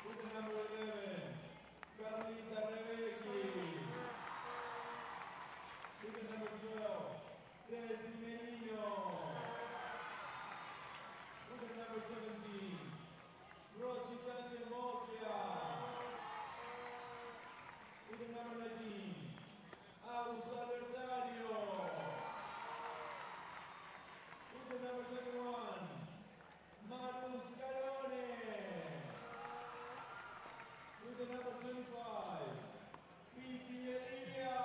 With the number 11, Carlita Rebecki. With the number 12, Desdi Merino. With the number 17, Rochi Sanchez Moquia. With the number 19, Agus Albertario. With the number 21, Marcus Carone. With the number 25, Piti Elia.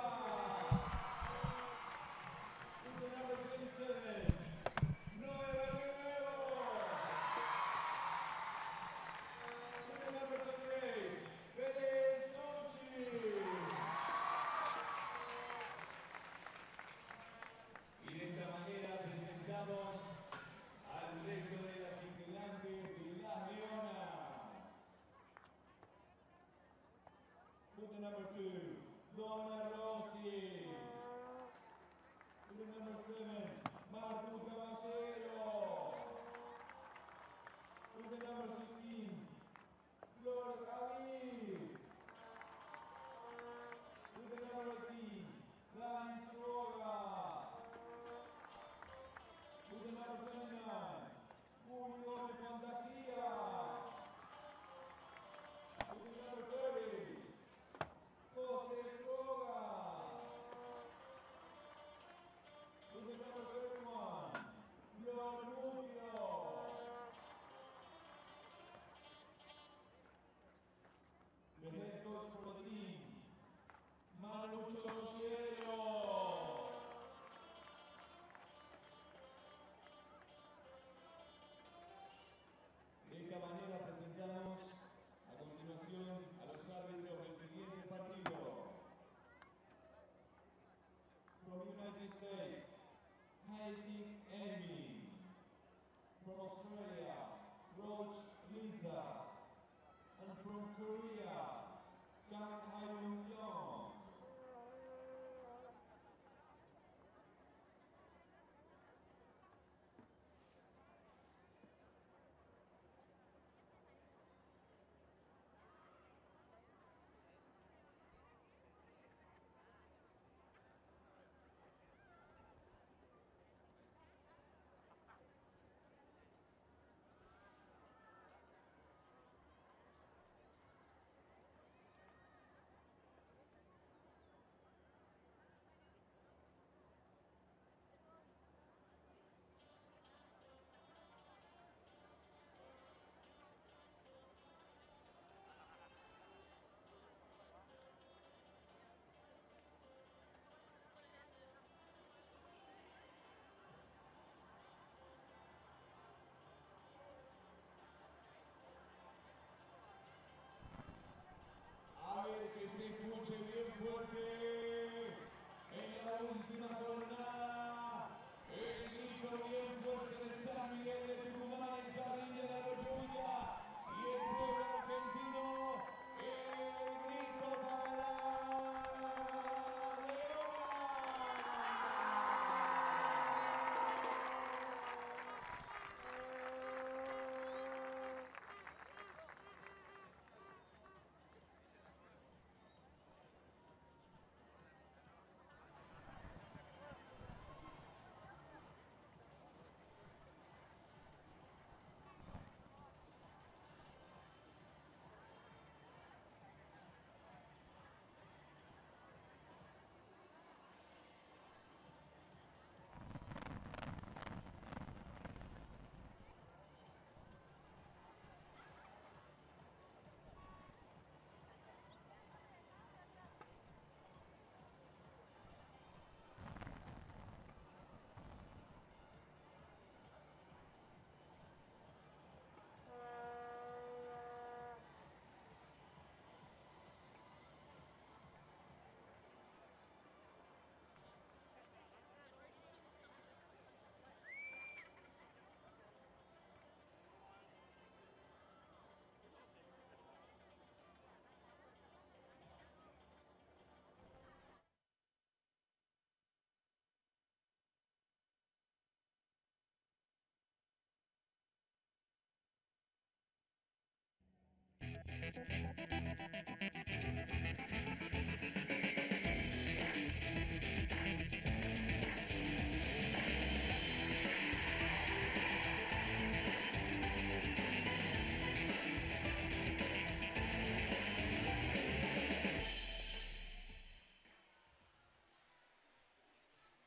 With the number 27, Noé Barrero. With the number 28, Belén Sochi. Y de esta manera presentamos al resto de las integrantes de las Leonas. With the number 2, Donna Rossi. With the number 7, Martu Caballero. With the number 16, Flor Javi. With the number 18, Dan Suoga. With the number 29, Julio de Fantasía. With the number 30, José Soga. With the number 31, Flor Rubio. The head coach for the team, Manu Chorrochero. De esta manera presentamos a continuación a los árbitros del siguiente partido. From United States, Hazy Amy. From Australia, Roach Lisa. And from Korea, Kang Hyun-young.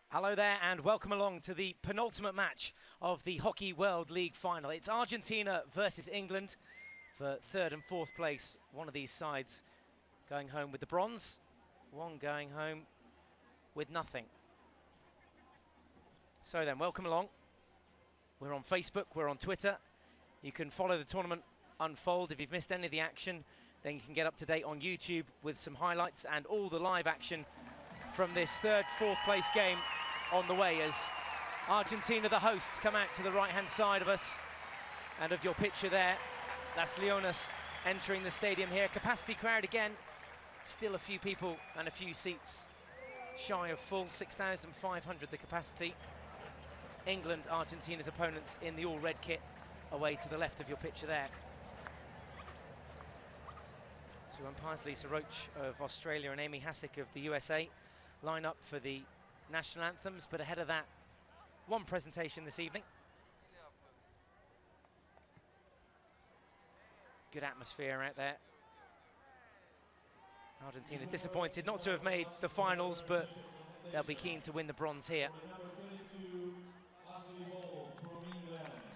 Hello there and welcome along to the penultimate match of the Hockey World League final. It's Argentina versus England for third and fourth place. One of these sides going home with the bronze, one going home with nothing. So then, welcome along. We're on Facebook, we're on Twitter. You can follow the tournament unfold. If you've missed any of the action, then you can get up to date on YouTube with some highlights and all the live action from this third, fourth place game on the way as Argentina, the hosts, come out to the right-hand side of us. And of your picture there, that's Leonas entering the stadium here. Capacity crowd again, still a few people and a few seats shy of full, 6,500 the capacity. England, Argentina's opponents in the all-red kit, away to the left of your picture there. Two umpires, Lisa Roach of Australia and Amy Hasek of the USA, line up for the national anthems, but ahead of that, one presentation this evening. Good atmosphere out there. Argentina disappointed not to have made the finals, but they'll be keen to win the bronze here.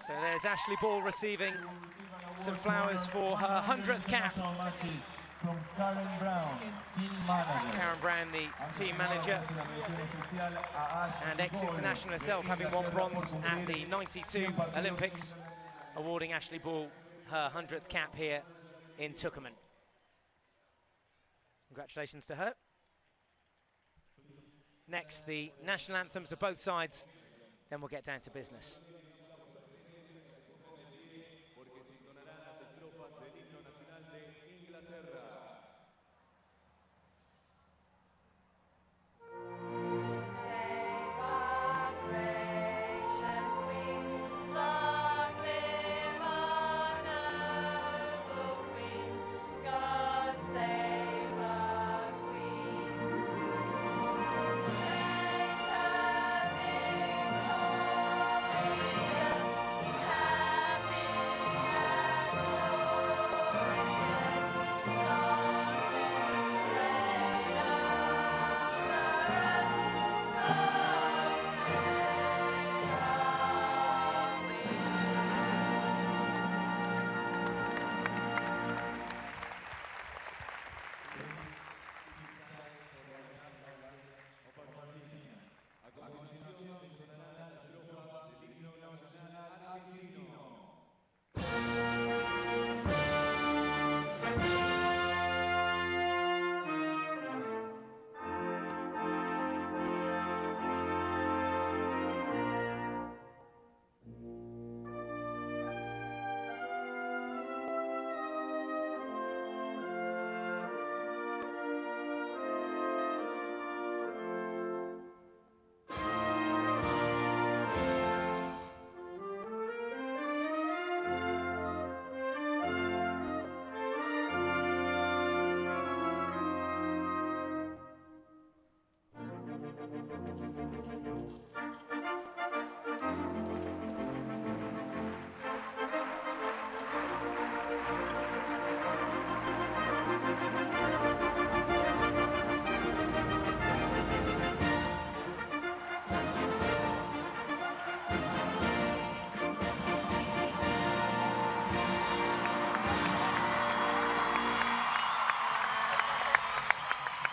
So there's Ashley Ball receiving some flowers for her 100th cap. From Karen Brown, team manager. Karen Brown, the team manager, and ex-international herself, having won bronze at the '92 Olympics, awarding Ashley Ball her 100th cap here in Tucumán. Congratulations to her. Next, the national anthems of both sides, then we'll get down to business.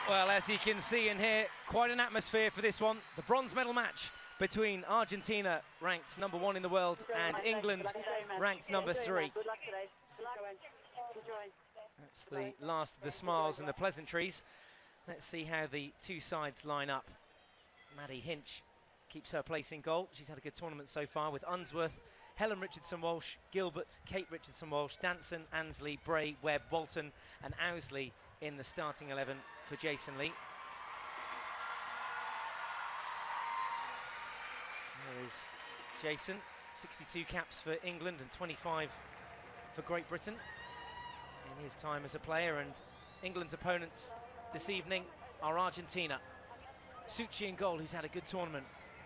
Well, as you can see and hear, quite an atmosphere for this one. The bronze medal match between Argentina, ranked #1 in the world, and England, ranked #3. That's the last of the smiles and the pleasantries. Let's see how the two sides line up. Maddie Hinch keeps her place in goal. She's had a good tournament so far with Unsworth, Helen Richardson-Walsh, Gilbert, Kate Richardson-Walsh, Danson, Ansley, Bray, Webb, Walton and Owsley in the starting 11 for Jason Lee. There is Jason, 62 caps for England and 25 for Great Britain in his time as a player, and England's opponents this evening are Argentina. Succi in goal, who's had a good tournament.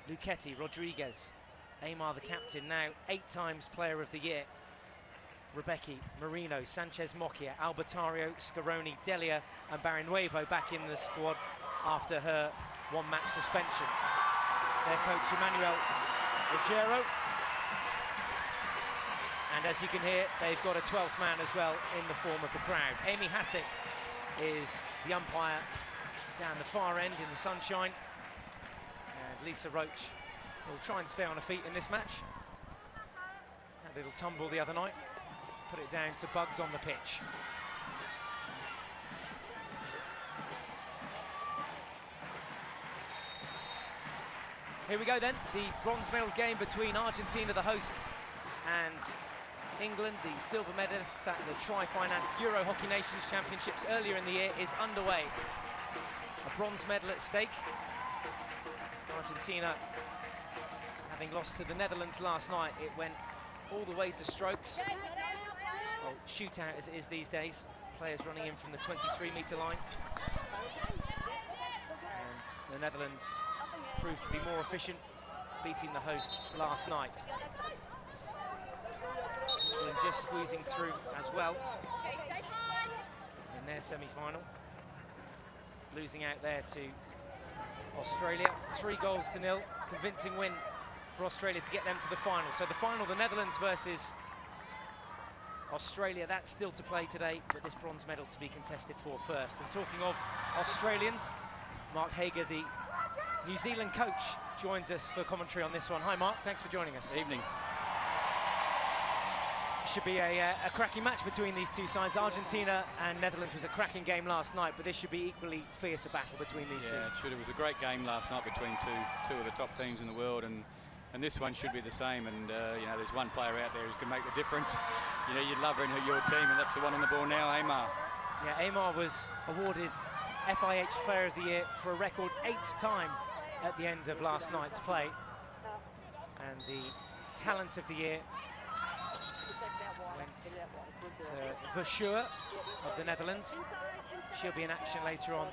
Luchetti, Rodriguez, Aymar the captain, now 8 times player of the year. Rebecchi, Marino, Sanchez Mocchia, Albertario, Scaroni, Delia and Barrenuevo back in the squad after her 1-match suspension. Their coach Emmanuel Ruggiero. And as you can hear, they've got a 12th man as well in the form of the crowd. Amy Hassick is the umpire down the far end in the sunshine. And Lisa Roach will try and stay on her feet in this match. Had a little tumble the other night. Put it down to bugs on the pitch. Here we go then, the bronze medal game between Argentina, the hosts, and England, the silver medalists at the Tri-Finance Euro Hockey Nations Championships earlier in the year, is underway. A bronze medal at stake. Argentina, having lost to the Netherlands last night, it went all the way to strokes. Well, shootout as it is these days. Players running in from the 23-metre line. And the Netherlands proved to be more efficient, beating the hosts last night. And just squeezing through as well in their semi-final. Losing out there to Australia. 3-0. Convincing win for Australia to get them to the final. So the final, the Netherlands versus Australia, that's still to play today, but this bronze medal to be contested for first. And talking of Australians, Mark Hager, the New Zealand coach, joins us for commentary on this one. Hi Mark, thanks for joining us. Evening. Should be a cracking match between these two sides. Argentina and Netherlands was a cracking game last night, but this should be equally fierce a battle between these two. Yeah, it should. It was a great game last night between two of the top teams in the world, and this one should be the same. And you know, there's one player out there who's going to make the difference. You know, you'd love her in your team, and that's the one on the ball now, Aymar. Yeah, Aymar was awarded FIH Player of the Year for a record 8th time at the end of last night's play. And the Talent of the Year went to Verschuur of the Netherlands. She'll be in action later on.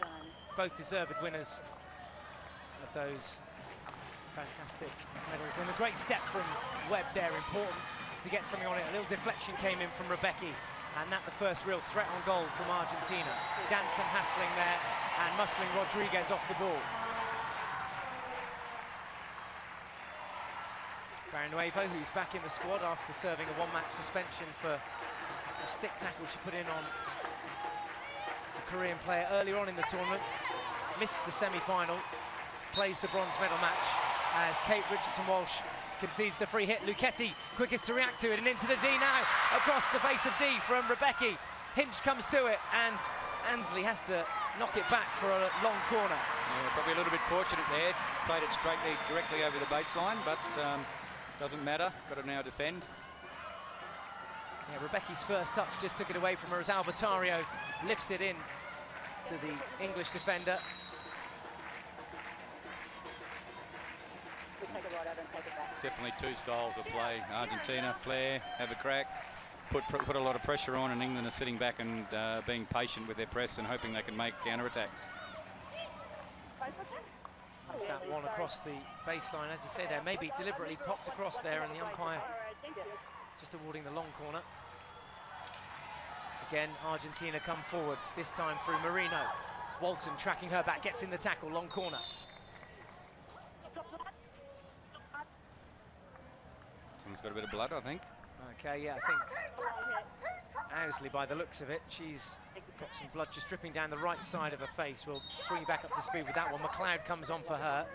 Both deserved winners of those fantastic medals. And a great step from Webb there, important to get something on it. A little deflection came in from Rebecchi, and that the first real threat on goal from Argentina. Danson hassling there and muscling Rodriguez off the ball. Barrenuevo, who's back in the squad after serving a 1-match suspension for a stick tackle she put in on a Korean player earlier on in the tournament. Missed the semi-final, plays the bronze medal match as Kate Richardson-Walsh concedes the free hit. Luchetti, quickest to react to it, and into the D now, across the face of D from Rebecchi. Hinch comes to it, and Ansley has to knock it back for a long corner. Yeah, probably a little bit fortunate there. Played it directly over the baseline, but doesn't matter. Got to now defend. Yeah, Rebecchi's first touch just took it away from her as Albertario lifts it in to the English defender. Definitely two styles of play. Argentina, flair, have a crack, put a lot of pressure on, and England are sitting back and being patient with their press and hoping they can make counter-attacks. That's that one across the baseline, as you say there, maybe deliberately popped across there, and the umpire just awarding the long corner. Again, Argentina come forward, this time through Marino. Walton tracking her back, gets in the tackle, long corner. Someone's got a bit of blood, I think. Okay, yeah, I think Owsley, by the looks of it, she's got some blood just dripping down the right side of her face. We'll bring you back up to speed with that one. McLeod comes on for her.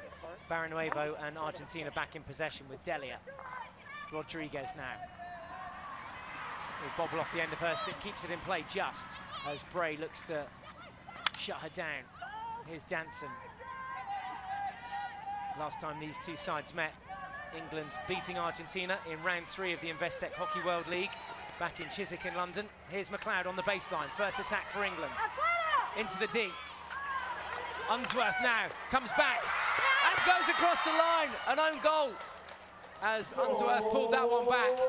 Barrenuevo and Argentina back in possession with Delia. Rodriguez now. Will bobble off the end of her stick, keeps it in play just as Bray looks to shut her down. Here's Danson. Last time these two sides met, England beating Argentina in round 3 of the Investec Hockey World League back in Chiswick in London. Here's McLeod on the baseline. First attack for England. Into the D. Unsworth now comes back and goes across the line. An own goal as Unsworth pulled that one back.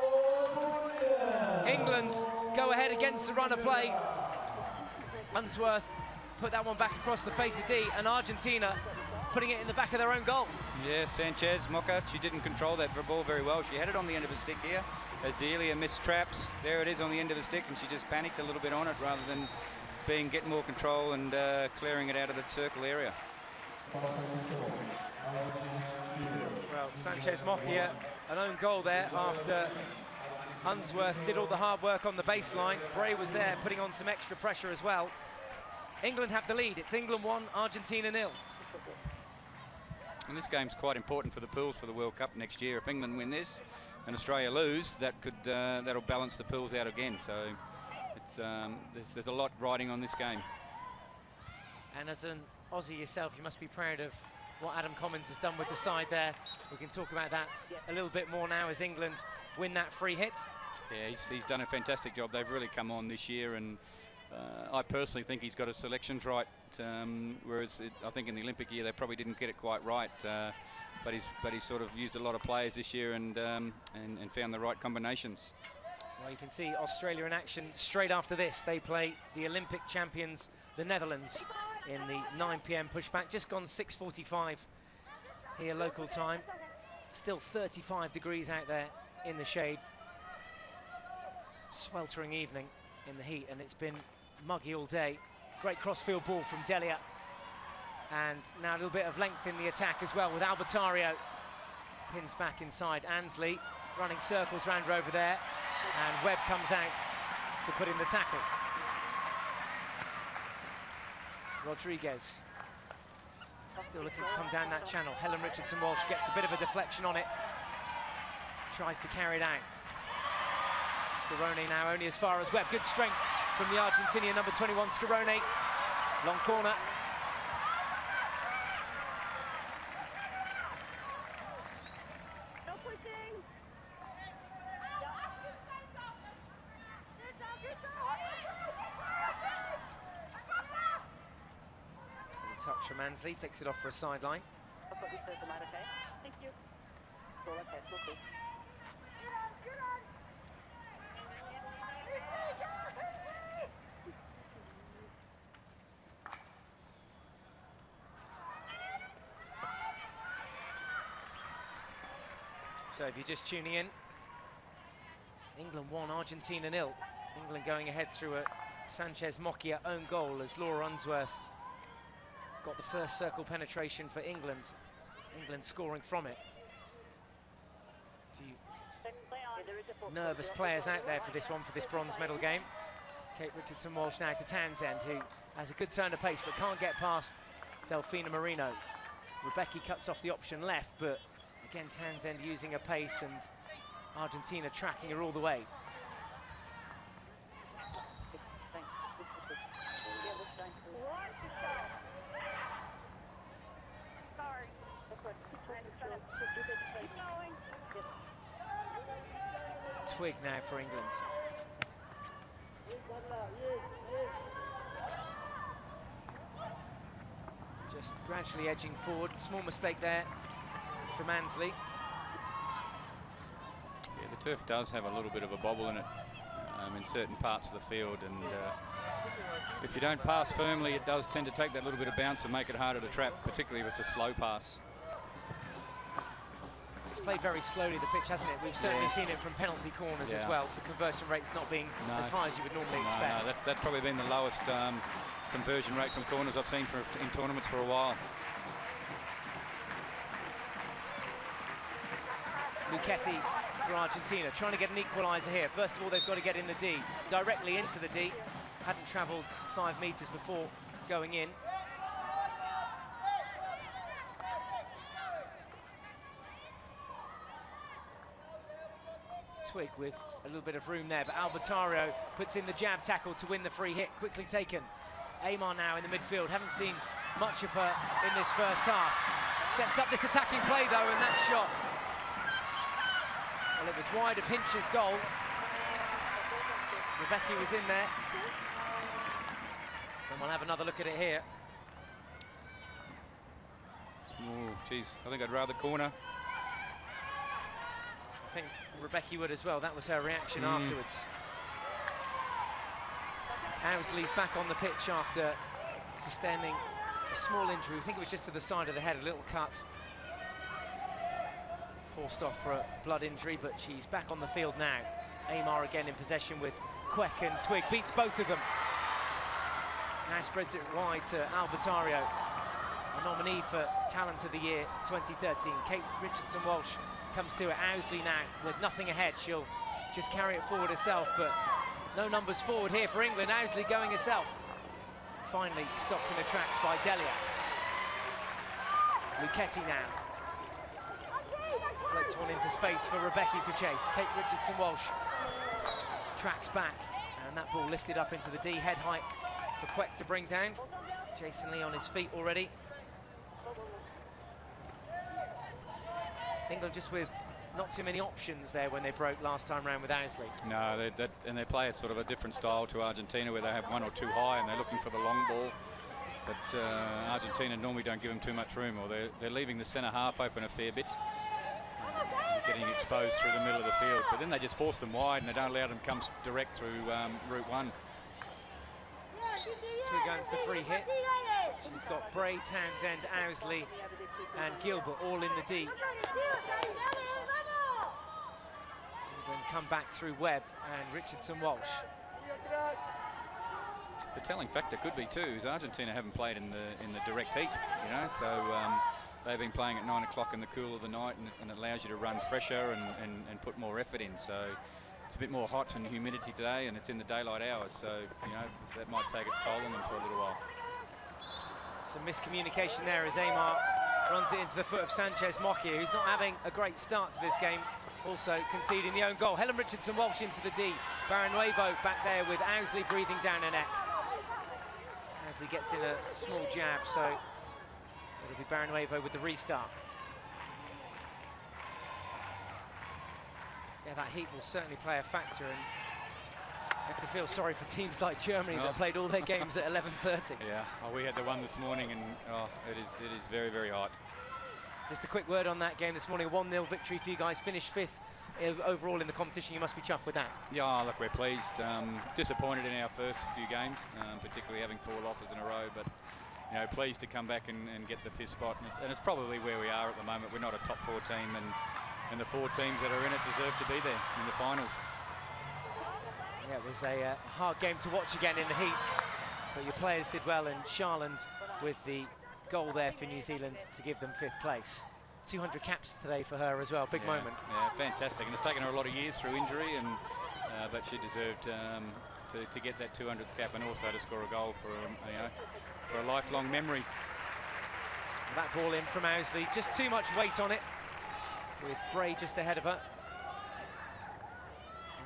England go ahead against the runner play. Unsworth put that one back across the face of D, and Argentina putting it in the back of their own goal. Yeah, Sanchez Mocha, she didn't control that ball very well. She had it on the end of the stick here. As Delia missed traps, there it is on the end of the stick, and she just panicked a little bit on it rather than getting more control and clearing it out of the circle area. Well, Sanchez Mokia, an own goal there after Unsworth did all the hard work on the baseline. Bray was there putting on some extra pressure as well. England have the lead. It's England 1, Argentina 0. And this game's quite important for the pools for the World Cup next year. If England win this and Australia lose, that'll balance the pools out again. So it's there's a lot riding on this game. And as an Aussie yourself, you must be proud of what Adam Commons has done with the side there. We can talk about that a little bit more now as England win that free hit. Yeah, he's done a fantastic job. They've really come on this year, and I personally think he's got his selections right. Whereas I think in the Olympic year they probably didn't get it quite right. But he's sort of used a lot of players this year and found the right combinations. Well, you can see Australia in action straight after this. They play the Olympic champions, the Netherlands, in the 9 p.m. pushback. Just gone 6:45 here local time. Still 35 degrees out there in the shade. Sweltering evening in the heat, and it's been muggy all day. Great crossfield ball from Delia. And now a little bit of length in the attack as well with Albertario. Pins back inside. Ansley running circles round her over there. And Webb comes out to put in the tackle. Rodriguez still looking to come down that channel. Helen Richardson-Walsh gets a bit of a deflection on it. Tries to carry it out. Scarone now only as far as Webb. Good strength from the Argentinian number 21, Scarone. Long corner. Touch from Ansley, takes it off for a sideline. Thank you. So if you're just tuning in, England 1, Argentina 0. England going ahead through a Sanchez Mokia own goal as Laura Unsworth got the first circle penetration for England. England scoring from it. A few nervous players out there for this one, for this bronze medal game. Kate Richardson-Walsh now to Townsend, who has a good turn of pace but can't get past Delfina Marino. Rebecca cuts off the option left, but again Townsend using a pace and Argentina tracking her all the way. Twig now for England. Just gradually edging forward. Small mistake there from Ansley. Yeah, the turf does have a little bit of a bobble in it in certain parts of the field, and if you don't pass firmly, it does tend to take that little bit of bounce and make it harder to trap, particularly if it's a slow pass. It's played very slowly, the pitch, hasn't it? We've certainly seen it from penalty corners as well. The conversion rate's not being as high as you would normally expect. No, that's probably been the lowest conversion rate from corners I've seen in tournaments for a while. Luchetti for Argentina, trying to get an equaliser here. First of all, they've got to get in the D, directly into the D. Hadn't travelled 5 metres before going in. Twig with a little bit of room there, but Albertario puts in the jab tackle to win the free hit, quickly taken. Amar now in the midfield, haven't seen much of her in this first half. Sets up this attacking play though, and that shot, well, it was wide of Hinch's goal. Rebecca was in there. And we'll have another look at it here. Oh, geez, I think I'd rather corner. I think Rebecca would as well. That was her reaction afterwards. Owsley's back on the pitch after sustaining a small injury. I think it was just to the side of the head, a little cut. Forced off for a blood injury, but she's back on the field now. Amar again in possession with Queck, and Twig beats both of them. Now spreads it wide to Albertario, a nominee for Talent of the Year 2013. Kate Richardson-Walsh comes to it. Owsley now with nothing ahead. She'll just carry it forward herself, but no numbers forward here for England. Owsley going herself. Finally stopped in her tracks by Delia. Luchetti now. Floats one into space for Rebecca to chase. Kate Richardson-Walsh tracks back, and that ball lifted up into the D, head height for Queck to bring down. Jason Lee on his feet already. England just with not too many options there when they broke last time round with Owsley. No, they play a sort of a different style to Argentina, where they have one or two high and they're looking for the long ball. But Argentina normally don't give them too much room, or they're leaving the centre half open a fair bit, getting exposed through the middle of the field. But then they just force them wide and they don't allow them to come direct through route one. Twig going to the free hit. She's got Bray, Townsend, Owsley and Gilbert all in the D. Then come back through Webb and Richardson-Walsh. The telling factor could be too is Argentina haven't played in the direct heat, you know, so they've been playing at 9 o'clock in the cool of the night, and it allows you to run fresher and put more effort in. So it's a bit more hot and humidity today, and it's in the daylight hours, so you know that might take its toll on them for a little while. Some miscommunication there as Amar runs it into the foot of Sanchez Mocchia, who's not having a great start to this game, also conceding the own goal. Helen Richardson-Walsh into the D. Barrenuevo back there with Owsley breathing down her neck. Owsley gets in a small jab, so it'll be Barrenuevo with the restart. Yeah, that heat will certainly play a factor, and you have to feel sorry for teams like Germany that played all their games at 11:30. Yeah, we had the one this morning, and it is very, very hot. Just a quick word on that game this morning, a 1-0 victory for you guys, finished 5th overall in the competition. You must be chuffed with that. Yeah, look, we're pleased. Disappointed in our first few games, particularly having 4 losses in a row, but you know, pleased to come back and get the 5th spot, and it's probably where we are at the moment. We're not a top 4 team, and the 4 teams that are in it deserve to be there in the finals. Yeah, it was a hard game to watch again in the heat, but your players did well, and Charland with the goal there for New Zealand to give them 5th place. 200 caps today for her as well, big moment. Yeah, fantastic, and it's taken her a lot of years through injury, and but she deserved to get that 200th cap, and also to score a goal for for a lifelong memory. And that ball in from Owsley, just too much weight on it, with Bray just ahead of her.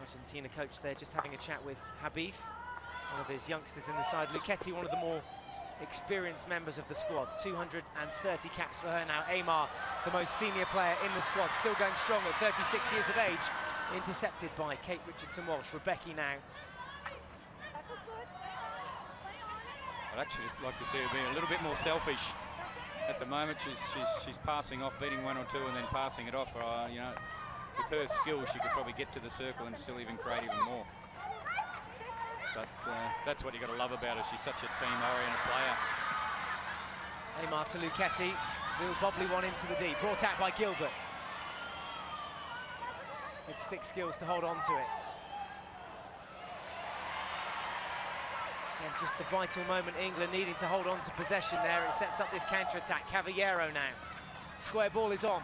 Argentina coach there just having a chat with Habib, one of his youngsters in the side. Luchetti, one of the more experienced members of the squad. 230 caps for her now. Amar, the most senior player in the squad, still going strong at 36 years of age. Intercepted by Kate Richardson-Walsh. Rebecca now. I'd actually just like to see her being a little bit more selfish at the moment. She's passing off, beating 1 or 2, and then passing it off. You know, with her skill, she could probably get to the circle and still even create even more. But that's what you got to love about her. She's such a team-oriented player. Amar to Luchetti. Will Bobley one into the D. Brought out by Gilbert. With stick skills to hold on to it. And just the vital moment, England needing to hold on to possession there. It sets up this counter-attack. Cavallero now. Square ball is on.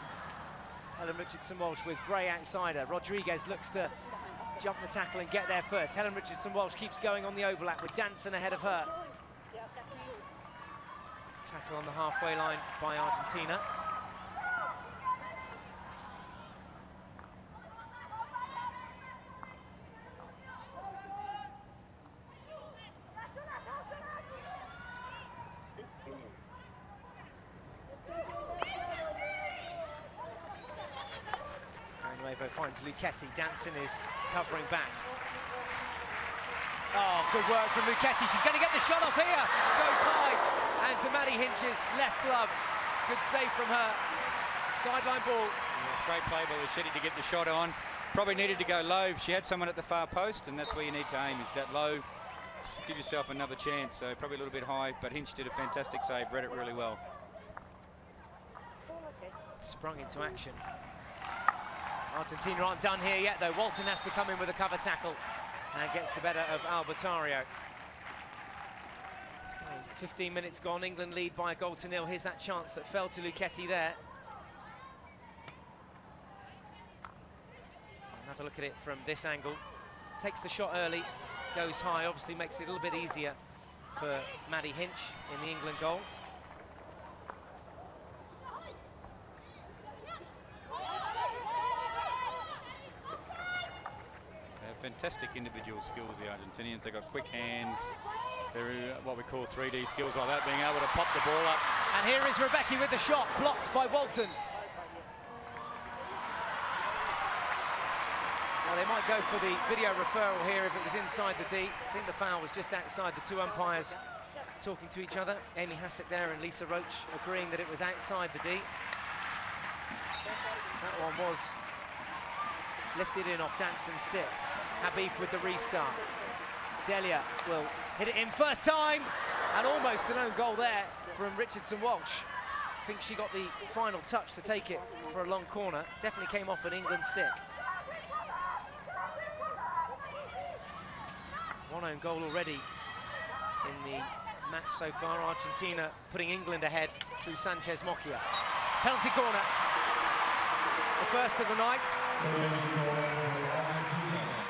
Helen Richardson-Walsh with Bray outside her. Rodriguez looks to jump the tackle and get there first. Helen Richardson-Walsh keeps going on the overlap with Danson ahead of her. Tackle on the halfway line by Argentina. Barrenuevo finds Luchetti. Danson is covering back. Oh, good work from Luchetti. She's going to get the shot off here. Goes high. And to Maddie Hinch's left glove. Good save from her. Sideline ball. Yeah, it's great play by Luchetti to get the shot on. Probably needed to go low. She had someone at the far post, and that's where you need to aim, is that low give yourself another chance. So probably a little bit high, but Hinch did a fantastic save, read it really well. Sprung into action. Argentina aren't done here yet though. Walton has to come in with a cover tackle and gets the better of Albertario. 15 minutes gone, England lead by a goal to nil. Here's that chance that fell to Lucchetti there. Another look at it from this angle. Takes the shot early, goes high, obviously makes it a little bit easier for Maddie Hinch in the England goal. Fantastic individual skills, the Argentinians. They've got quick hands. They're what we call 3D skills like that, being able to pop the ball up. And here is Rebecca with the shot, blocked by Walton. Well, they might go for the video referral here if it was inside the D. I think the foul was just outside. The two umpires talking to each other. Amy Hassett there and Lisa Roach agreeing that it was outside the D. That one was lifted in off Danson's stick. Habib with the restart. Delia will hit it in first time, and almost an own goal there from Richardson Walsh. I think she got the final touch to take it for a long corner. Definitely came off an England stick. One own goal already in the match so far. Argentina putting England ahead through Sanchez Mocchia. Penalty corner. The first of the night.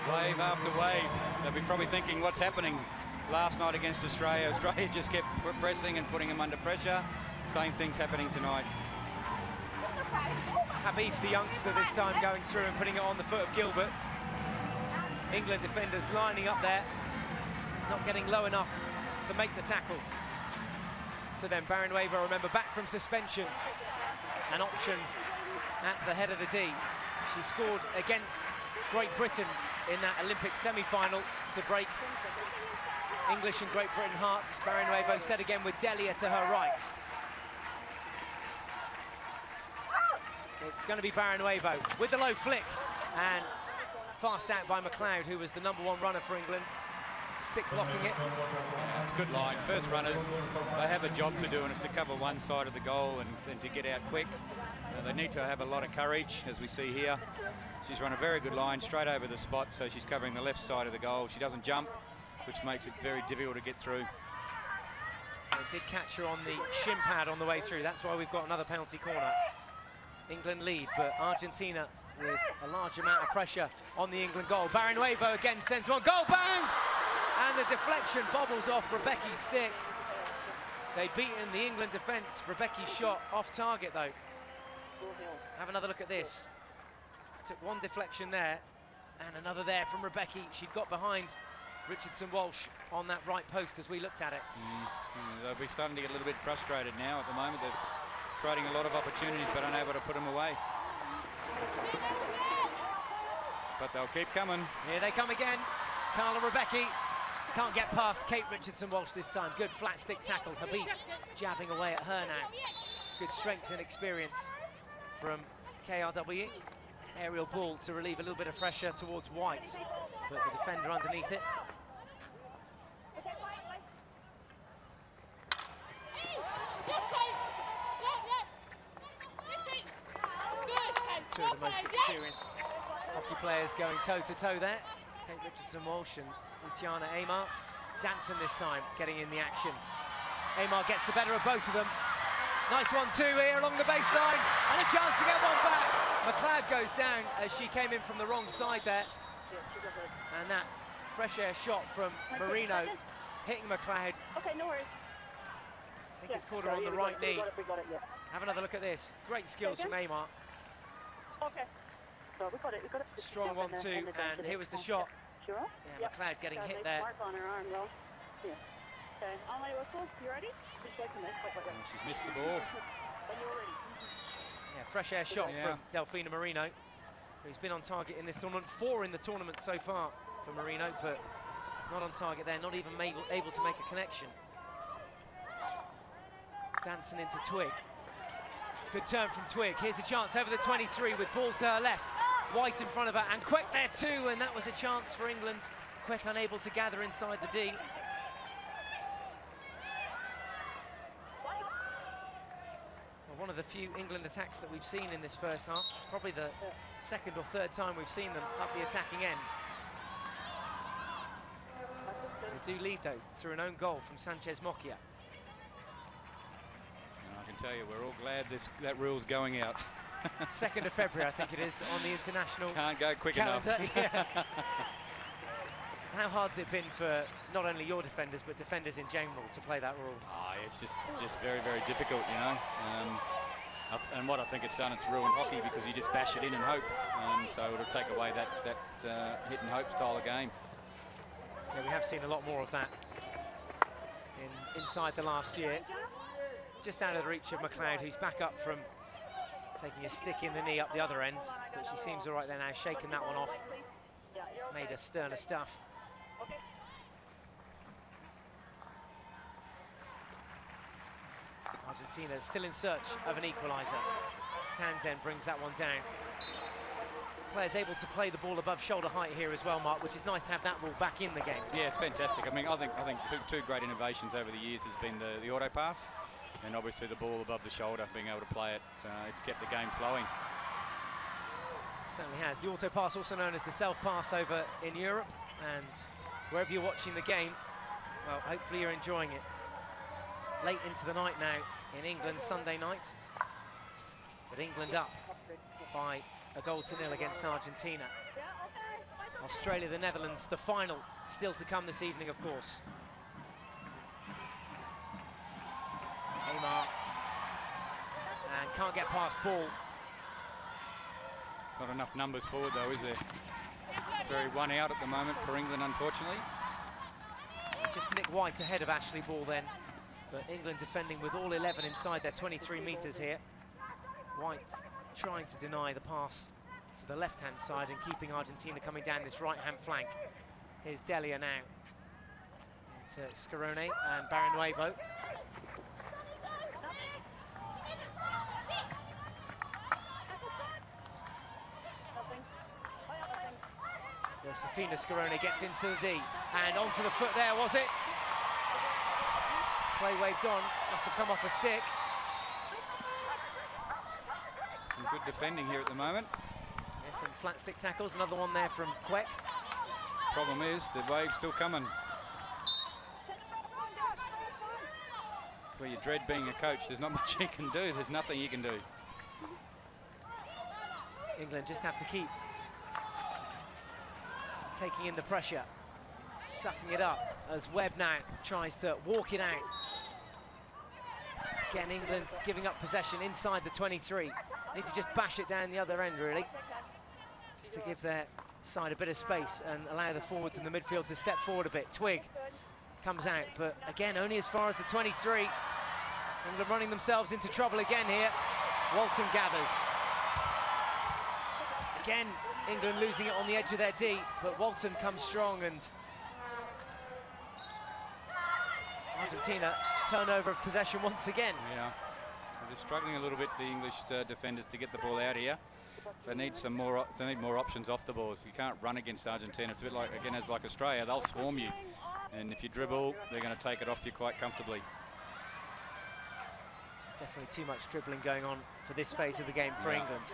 Wave after wave. They'll be probably thinking what's happening last night against Australia. Australia just kept pressing and putting them under pressure. Same thing's happening tonight. Habib, the youngster, this time going through and putting it on the foot of Gilbert. England defenders lining up there, not getting low enough to make the tackle. So then Barrenuevo, remember, back from suspension. An option at the head of the D. She scored against Great Britain in that Olympic semi-final to break English and Great Britain hearts. Barrenuevo set again with Delia to her right. It's going to be Barrenuevo with the low flick, and fast out by McLeod, who was the #1 runner for England. Stick blocking it. Yeah, it's a good line. First runners, they have a job to do, and it's to cover one side of the goal and to get out quick. They need to have a lot of courage, as we see here. She's run a very good line straight over the spot, so she's covering the left side of the goal. She doesn't jump, which makes it very difficult to get through. They did catch her on the shin pad on the way through. That's why we've got another penalty corner. England lead, but Argentina with a large amount of pressure on the England goal. Barrenuevo again sends one, goal bound! And the deflection bobbles off Rebecca's stick. They'd beaten the England defence. Rebecca's shot off target though. Have another look at this. Took one deflection there, and another there from Rebecca. She'd got behind Richardson Walsh on that right post as we looked at it. They'll be starting to get a little bit frustrated now at the moment. They're creating a lot of opportunities but unable to put them away. But they'll keep coming. Here they come again. Carla Rebecca can't get past Kate Richardson Walsh this time. Good flat stick tackle. Habib jabbing away at her now. Good strength and experience from KRW. Aerial ball to relieve a little bit of pressure towards White, but the defender underneath it. Two of the most experienced hockey players going toe-to-toe there. Kate Richardson Walsh and Luciana Amar. Danson this time getting in the action. Amar gets the better of both of them. Nice 1-2 here along the baseline, and a chance to get one back. McLeod goes down as she came in from the wrong side there. And that fresh air shot from Marino hitting McLeod. Okay, no worries. I think it's caught her on the right knee. Have another look at this. Great skills from Amar. Okay. So we got it. Strong 1-2, and here was the shot. Sure? Yeah, McLeod getting hit there. Mark on her arm, though. Yeah. Okay. On my whistle. You ready? She's missed the ball. When you're ready. Yeah, fresh air shot from Delfina Marino, who's been on target in this tournament. 4 in the tournament so far for Marino, but not on target there, not even able to make a connection. Dancing into Twig. Good turn from Twig. Here's a chance over the 23 with ball to her left. White in front of her, and Quick there too, and that was a chance for England. Quick unable to gather inside the D. of the few England attacks that we've seen in this first half. Probably the second or third time we've seen them up the attacking end. They do lead, though, through an own goal from Sanchez Mokia. And I can tell you, we're all glad that rule's going out. 2nd of February, I think it is, on the international Can't go quick calendar. enough. Yeah. How hard's it been for not only your defenders, but defenders in general to play that rule? Oh, it's just very, very difficult, you know. And what I think it's done, it's ruined hockey because you just bash it in and hope. So it'll take away that hit and hope style of game. Yeah, we have seen a lot more of that inside the last year. Just out of the reach of McLeod, who's back up from taking a stick in the knee up the other end, but she seems all right there now, shaking that one off. Made a sterner stuff. Argentina still in search of an equaliser. Townsend brings that one down. Players able to play the ball above shoulder height here as well, Mark, which is nice to have that rule back in the game. Yeah, it's fantastic. I mean, I think two great innovations over the years has been the auto pass, and obviously the ball above the shoulder, being able to play it. It's kept the game flowing. Certainly has. The auto pass, also known as the self pass over in Europe, and wherever you're watching the game, well, hopefully you're enjoying it. Late into the night now in England, Sunday night, but England up by 1-0 against Argentina. Australia, the Netherlands, the final still to come this evening, of course. Aymar, and can't get past ball. Not enough numbers forward though, is there? It's very one out at the moment for England, unfortunately. Just Nick White ahead of Ashley Ball then, but England defending with all 11 inside their 23 metres here. White trying to deny the pass to the left-hand side and keeping Argentina coming down this right-hand flank. Here's Delia now. To Scarone and Barrenuevo. Josefina Scarone gets into the D and onto the foot there, was it? Play waved on, must have come off a stick. Some good defending here at the moment. There's some flat stick tackles, another one there from Queck. Problem is, the wave's still coming. That's where you dread being a coach. There's not much you can do. There's nothing you can do. England just have to keep taking in the pressure, sucking it up as Webb now tries to walk it out. Again, England giving up possession inside the 23. Need to just bash it down the other end, really, just to give their side a bit of space and allow the forwards in the midfield to step forward a bit. Twig comes out, but again, only as far as the 23. England running themselves into trouble again here. Walton gathers. Again, England losing it on the edge of their D, but Walton comes strong, and Argentina turnover of possession once again. Yeah, they're struggling a little bit, the English defenders, to get the ball out here. They need some more. They need more options off the balls. You can't run against Argentina. It's a bit like, again, as like Australia, they'll swarm you, and if you dribble, they're going to take it off you quite comfortably. Definitely too much dribbling going on for this phase of the game for England.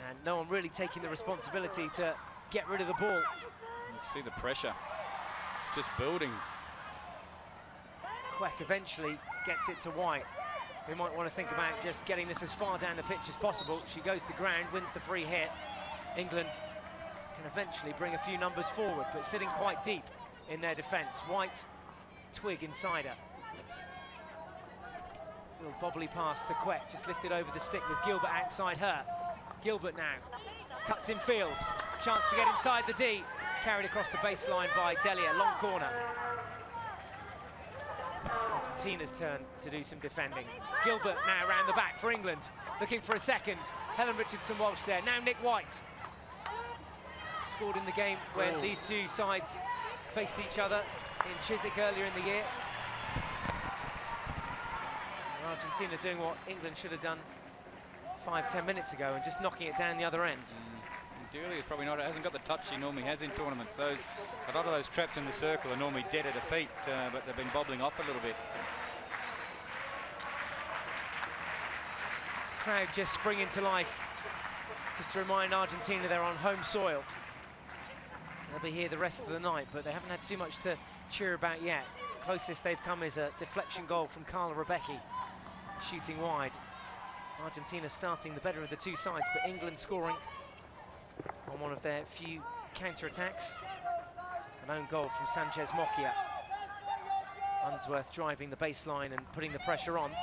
And no one really taking the responsibility to get rid of the ball. You can see the pressure. It's just building. Queck eventually gets it to White. We might want to think about just getting this as far down the pitch as possible. She goes to ground, wins the free hit. England can eventually bring a few numbers forward, but sitting quite deep in their defence. White, Twig inside her. Little bobbly pass to Queck, just lifted over the stick with Gilbert outside her. Gilbert now cuts in field, chance to get inside the D, carried across the baseline by Delia, long corner. Argentina's turn to do some defending. Gilbert now around the back for England, looking for a second. Helen Richardson-Walsh there, now Nick White. Scored in the game when these two sides faced each other in Chiswick earlier in the year. And Argentina doing what England should have done 5-10 minutes ago and just knocking it down the other end. Delia probably hasn't got the touch he normally has in tournaments. A lot of those trapped in the circle are normally dead at her feet, but they've been bobbling off a little bit. crowd just springing to life, just to remind Argentina they're on home soil. They'll be here the rest of the night, but they haven't had too much to cheer about yet. Closest they've come is a deflection goal from Carla Rebecchi, shooting wide. Argentina starting the better of the two sides, but England scoring on one of their few counter-attacks. An own goal from Sanchez Mokia. Unsworth driving the baseline and putting the pressure on. Here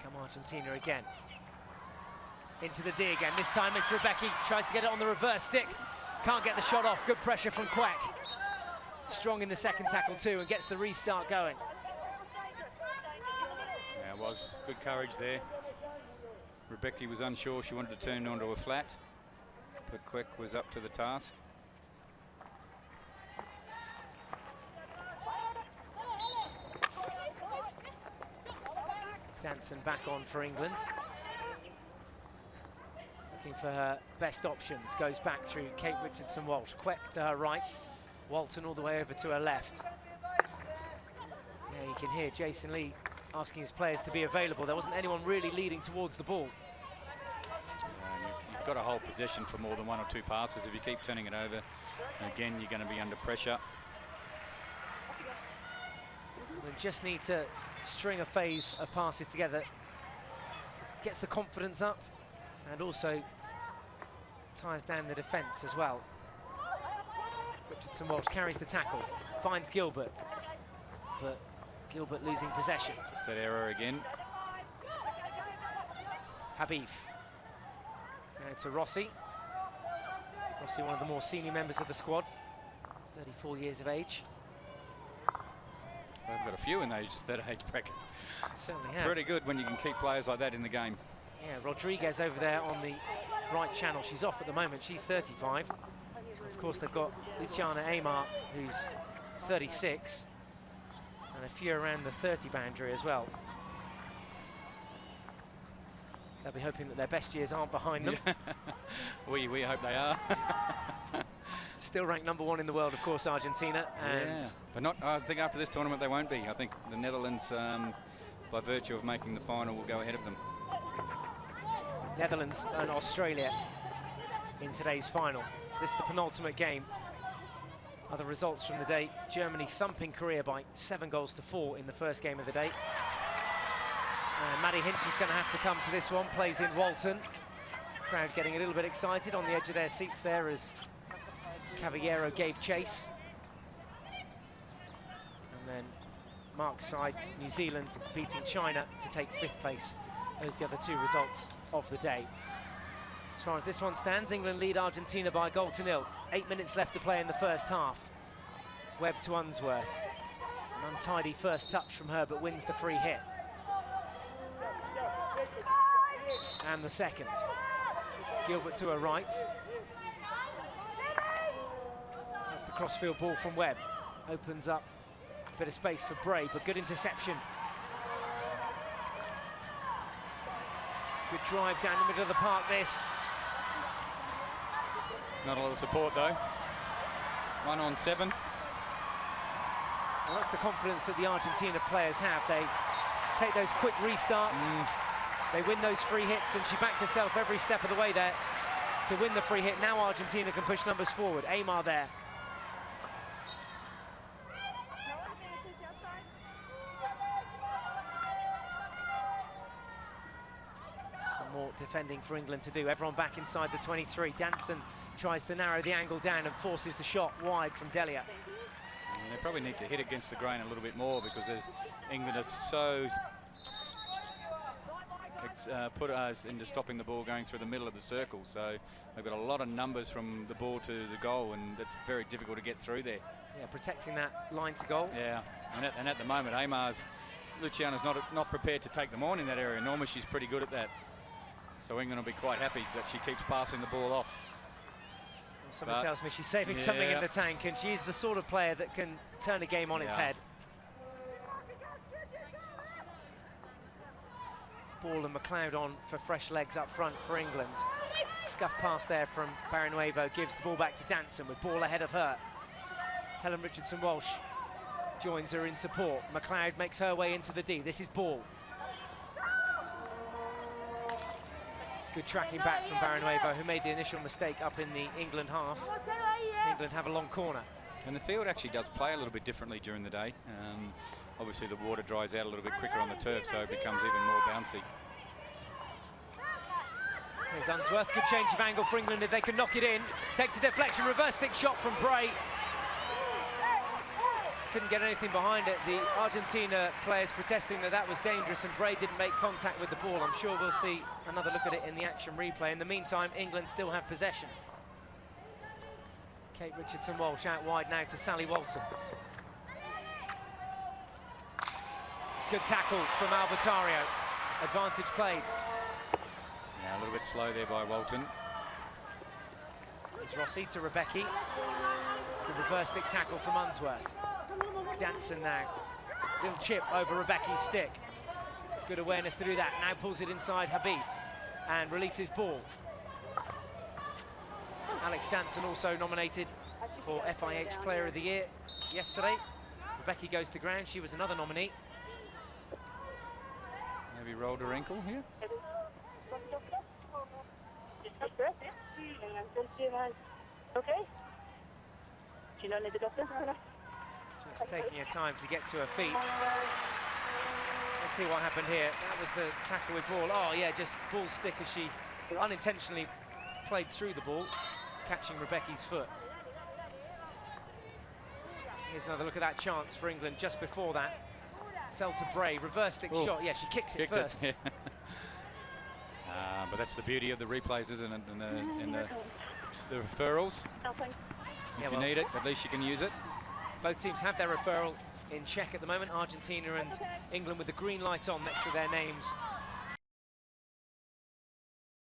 come Argentina again. Into the D again. This time it's Rebecchi. Tries to get it on the reverse stick. Can't get the shot off. Good pressure from Quack. Strong in the second tackle too and gets the restart going. Yeah, it was good courage there. Rebecchi was unsure. She wanted to turn onto a flat, but Quack was up to the task. Danson back on for England. Looking for her best options. Goes back through Kate Richardson-Walsh. Queck to her right. Walton all the way over to her left. Yeah, you can hear Jason Lee asking his players to be available. There wasn't anyone really leading towards the ball. You've got to hold possession for more than one or two passes. If you keep turning it over, again, you're going to be under pressure. We just need to string a phase of passes together. Gets the confidence up and also ties down the defence as well. Richardson-Walsh carries the tackle, finds Gilbert, but Gilbert losing possession. Just that error again. Habib. Now to Rossi. Rossi, one of the more senior members of the squad, 34 years of age. They've got a few in that age bracket. Certainly have. Pretty good when you can keep players like that in the game. Yeah, Rodriguez over there on the right channel. She's off at the moment. She's 35. Of course, they've got Luciana Aymar, who's 36, and a few around the 30 boundary as well. They'll be hoping that their best years aren't behind them. we hope they are. Still ranked #1 in the world, of course, Argentina. And yeah, but not. I think after this tournament they won't be. I think the Netherlands, by virtue of making the final, will go ahead of them. Netherlands and Australia in today's final. This is the penultimate game. Other results from the day: Germany thumping Korea by 7-4 in the first game of the day. Maddie Hinch is going to have to come to this one. Plays in Walton. Crowd getting a little bit excited on the edge of their seats there as Caballero gave chase. And then Mark's side, New Zealand beating China to take 5th place. Those are the other two results of the day. As far as this one stands, England lead Argentina by 1-0. 8 minutes left to play in the first half. Webb to Unsworth. An untidy first touch from her, but wins the free hit. And the second. Gilbert to her right. That's the crossfield ball from Webb. Opens up a bit of space for Bray, but good interception. Good drive down the middle of the park, this. Not a lot of support, though. 1-on-7. Well, that's the confidence that the Argentina players have. They take those quick restarts. They win those free hits, and she backed herself every step of the way there to win the free hit. Now Argentina can push numbers forward. Aymar there. Some more defending for England to do. Everyone back inside the 23. Danson tries to narrow the angle down and forces the shot wide from Delia. They probably need to hit against the grain a little bit more, because as England are so put us into stopping the ball going through the middle of the circle, so they've got a lot of numbers from the ball to the goal, and it's very difficult to get through there. Yeah, protecting that line to goal. Yeah, and at the moment, Luciana's not prepared to take them on in that area. Normally she's pretty good at that, so England will be quite happy that she keeps passing the ball off. Well, someone tells me she's saving something in the tank, and she's the sort of player that can turn a game on its head. Ball and McLeod on for fresh legs up front for England. Scuff pass there from Barrenuevo, gives the ball back to Danson with ball ahead of her. Helen Richardson-Walsh joins her in support. McLeod makes her way into the D. This is ball. Good tracking back from Barrenuevo, who made the initial mistake up in the England half. England have a long corner. And the field actually does play a little bit differently during the day. Obviously the water dries out a little bit quicker on the turf, so it becomes even more bouncy. Here's Unsworth, good change of angle for England if they can knock it in. Takes a deflection, reverse stick shot from Bray. Couldn't get anything behind it. The Argentina players protesting that that was dangerous, and Bray didn't make contact with the ball. I'm sure we'll see another look at it in the action replay. In the meantime, England still have possession. Kate Richardson-Walsh out wide now to Sally Walton. Good tackle from Albertario. Advantage played. Yeah, a little bit slow there by Walton. There's Rossi to Rebecki. Good reverse stick tackle from Unsworth. Danson now. Little chip over Rebecki's stick. Good awareness to do that. Now pulls it inside Habib and releases ball. Alex Danson also nominated for FIH Player of the Year yesterday. Rebecki goes to ground. She was another nominee. Maybe rolled her ankle here. Okay. Do you not need the doctor? Just taking her time to get to her feet. Let's see what happened here. That was the tackle with ball. Oh yeah, just ball stick as she unintentionally played through the ball, catching Rebecki's foot. Here's another look at that chance for England just before that. Fell to Bray, reverse stick shot. Yeah, she kicks it first. Yeah. But that's the beauty of the replays, isn't it? And the referrals. If you need it, at least you can use it. Both teams have their referral in check at the moment. Argentina and England with the green light on next to their names.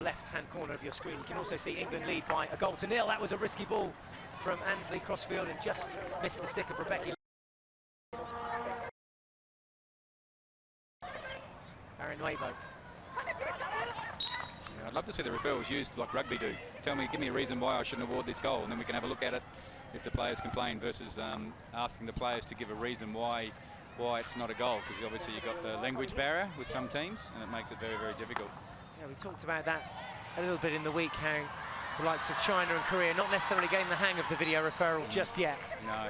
Left-hand corner of your screen. You can also see England lead by a goal to nil. That was a risky ball from Ansley crossfield and just missed the stick of Rebecki. Barrenuevo. Yeah, I'd love to see the referrals used like rugby do. Give me a reason why I shouldn't award this goal, and then we can have a look at it if the players complain, versus asking the players to give a reason why it's not a goal, because obviously you've got the language barrier with some teams, and it makes it very, very difficult. Yeah, we talked about that a little bit in the week, how the likes of China and Korea not necessarily getting the hang of the video referral just yet. No.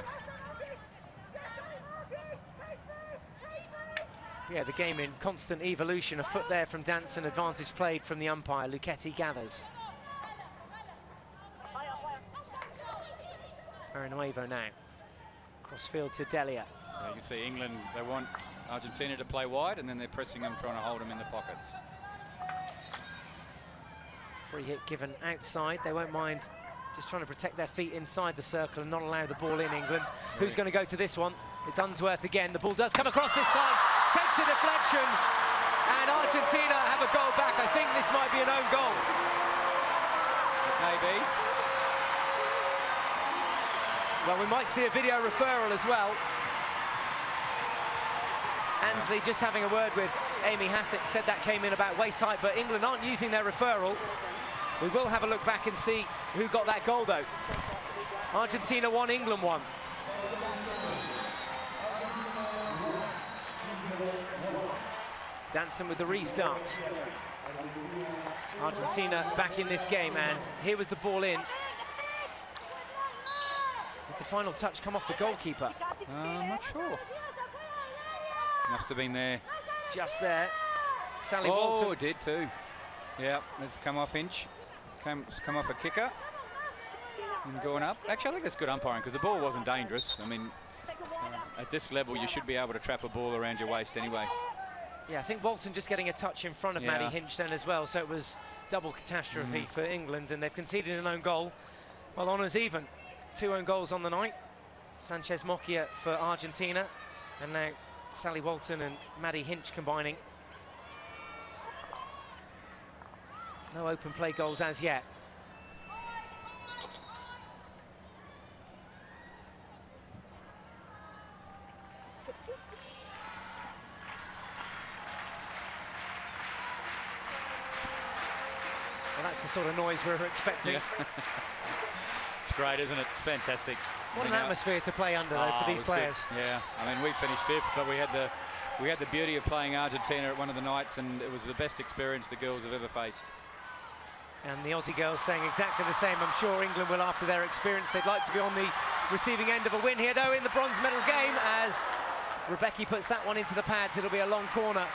Yeah, the game in constant evolution. A foot there from Danson, advantage played from the umpire. Luchetti gathers. Barrenuevo now. Crossfield to Delia. So you can see England, they want Argentina to play wide, and then they're pressing them, trying to hold them in the pockets. Free hit given outside. They won't mind just trying to protect their feet inside the circle and not allow the ball in, England. Really? Who's going to go to this one? It's Unsworth again. The ball does come across this time. Takes a deflection, and Argentina have a goal back. I think this might be an own goal. Maybe. Well, we might see a video referral as well. Ansley just having a word with Amy Hassick, said that came in about waist height, but England aren't using their referral. We will have a look back and see who got that goal, though. Argentina 1, England 1. Danson with the restart. Argentina back in this game, and here was the ball in. Did the final touch come off the goalkeeper? I'm not sure. Must have been there. Just there. Sally Walton. Oh, it did too. Yeah, it's come off Inch. It's come off a kicker. And going up. Actually, I think that's good umpiring, because the ball wasn't dangerous. I mean, at this level, you should be able to trap a ball around your waist anyway. Yeah, I think Walton just getting a touch in front of Maddie Hinch then as well, so it was double catastrophe for England, and they've conceded an own goal. Well, honours even. 2 own goals on the night. Sanchez Mocchia for Argentina, and now Sally Walton and Maddie Hinch combining. No open play goals as yet. Well, that's the sort of noise we were expecting. Yeah. It's great, isn't it? It's fantastic. What an atmosphere to play under, though, for these players. Good. Yeah, I mean, we finished 5th, but we had the beauty of playing Argentina at one of the nights, and it was the best experience the girls have ever faced. And the Aussie girls saying exactly the same. I'm sure England will, after their experience. They'd like to be on the receiving end of a win here, though, in the bronze medal game, as Rebecca puts that one into the pads. It'll be a long corner.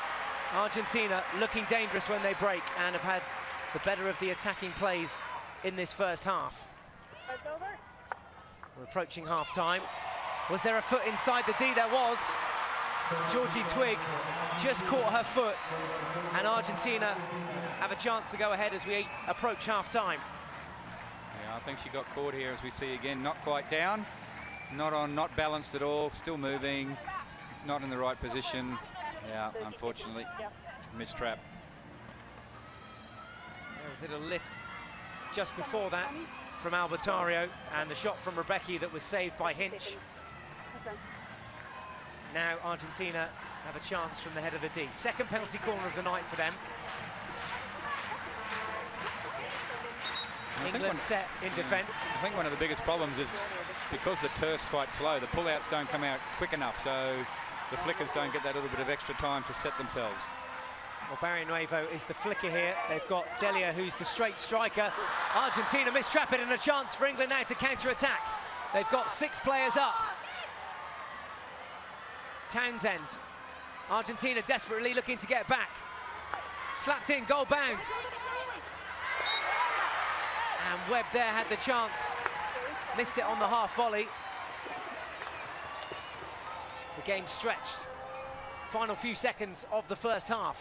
Argentina looking dangerous when they break and have had the better of the attacking plays in this first half. We're approaching half-time. Was there a foot inside the D? There was. Georgie Twigg just caught her foot, and Argentina have a chance to go ahead as we approach half-time. Yeah, I think she got caught here, as we see again. Not quite down, not balanced at all, still moving, not in the right position. Yeah, unfortunately, missed trap. There was a little lift just before that from Albertario, and the shot from Rebecca that was saved by Hinch. Now Argentina have a chance from the head of the D. Second penalty corner of the night for them. England set in defence. I think one of the biggest problems is because the turf's quite slow, the pull-outs don't come out quick enough, so the flickers don't get that little bit of extra time to set themselves. Well, Barrio Nuevo is the flicker here. They've got Delia, who's the straight striker. Argentina mistrap it, and a chance for England now to counter-attack. They've got 6 players up. Townsend. Argentina desperately looking to get back. Slapped in, goal bound. And Webb there had the chance. Missed it on the half volley. The game stretched. Final few seconds of the first half.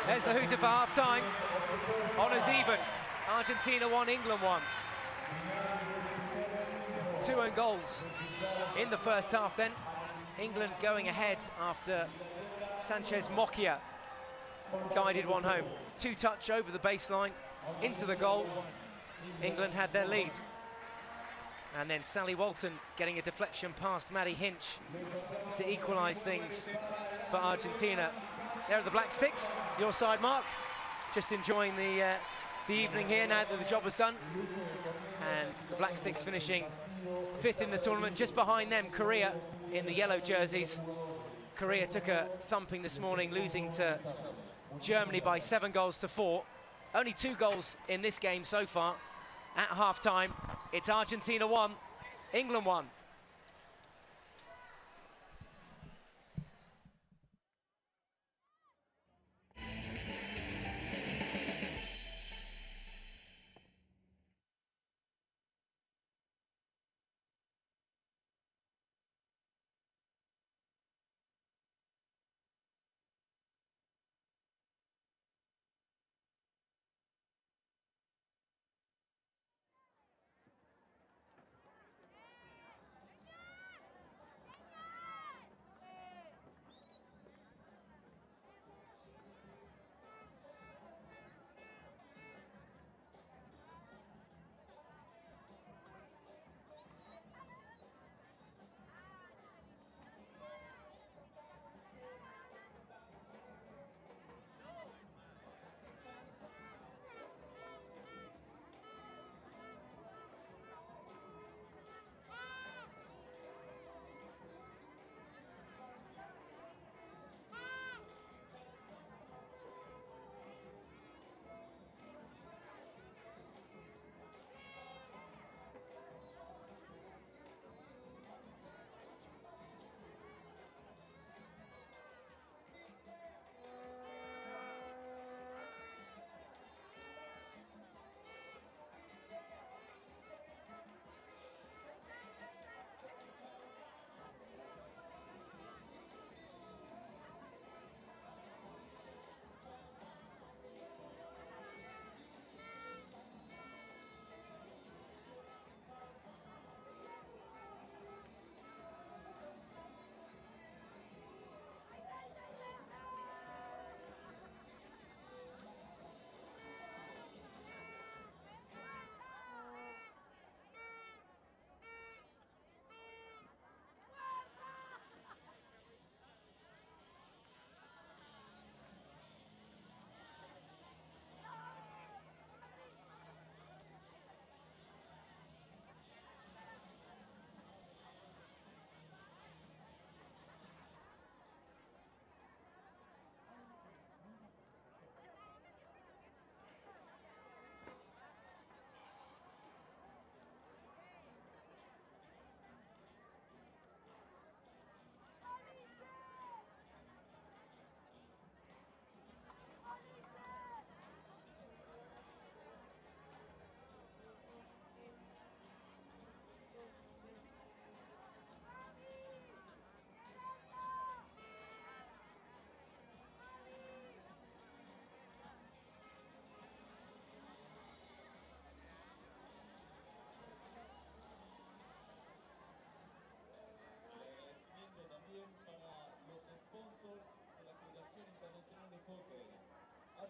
There's the hooter for half-time. Honours even. Argentina 1, England 1. 2 own goals in the first half then. England going ahead after Sanchez Mokia guided one home. 2-touch over the baseline, into the goal. England had their lead. And then Sally Walton getting a deflection past Maddie Hinch to equalise things for Argentina. There are the Black Sticks, your side, Mark. Just enjoying the evening here now that the job was done. And the Black Sticks finishing 5th in the tournament. Just behind them, Korea in the yellow jerseys. Korea took a thumping this morning, losing to Germany by 7 goals to 4. Only 2 goals in this game so far. At half-time, it's Argentina 1, England 1.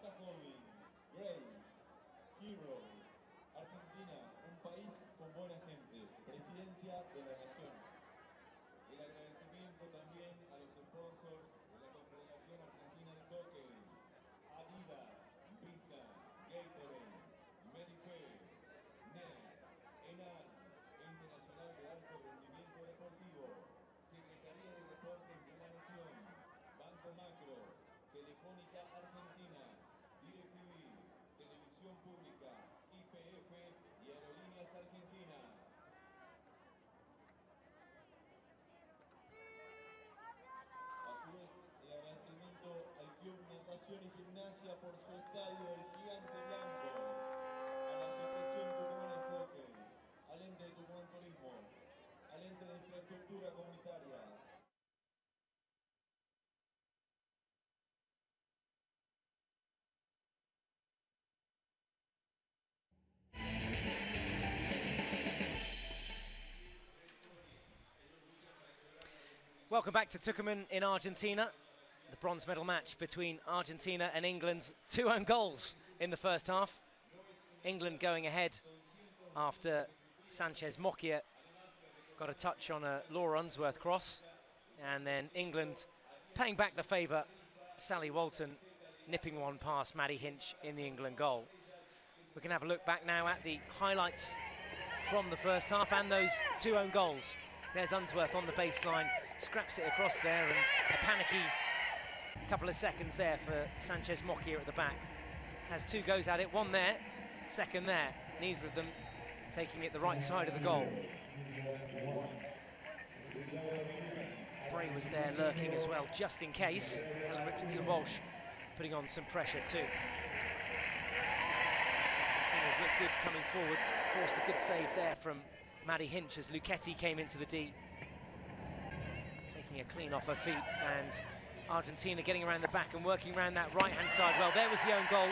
Raza joven, Grace, Heroes, Argentina, un país con buena gente, Presidencia de la Nación. El agradecimiento también a los sponsors de la Confederación Argentina de Hockey, Adidas, Visa, Gatorade, Medife, NET, ENAL, Internacional de Alto Rendimiento Deportivo, Secretaría de Deportes de la Nación, Banco Macro, Telefónica Argentina, DirecTV, Televisión Pública, YPF y Aerolíneas Argentinas. A su vez, el agradecimiento al Club Natación y Gimnasia por su estadio, el Gigante Blanco, a la Asociación Tucumana de Hockey, al ente de Tucumán Turismo, al ente de infraestructura comunitaria. Welcome back to Tucumán in Argentina. The bronze medal match between Argentina and England. 2 own goals in the first half. England going ahead after Sanchez Moccia got a touch on a Laura Unsworth cross. And then England paying back the favour. Sally Walton nipping one past Maddie Hinch in the England goal. We can have a look back now at the highlights from the first half and those 2 own goals. There's Unsworth on the baseline, scraps it across there, and a panicky couple of seconds there for Sanchez Moccia at the back. Has 2 goes at it, 1 there, 2nd there. Neither of them taking it the right side of the goal. Bray was there lurking as well, just in case. Helen Richardson-Walsh putting on some pressure too. Team looked good coming forward, forced a good save there from Maddie Hinch as Luchetti came into the D. Taking a clean off her feet, and Argentina getting around the back and working around that right-hand side. Well, there was the own goal.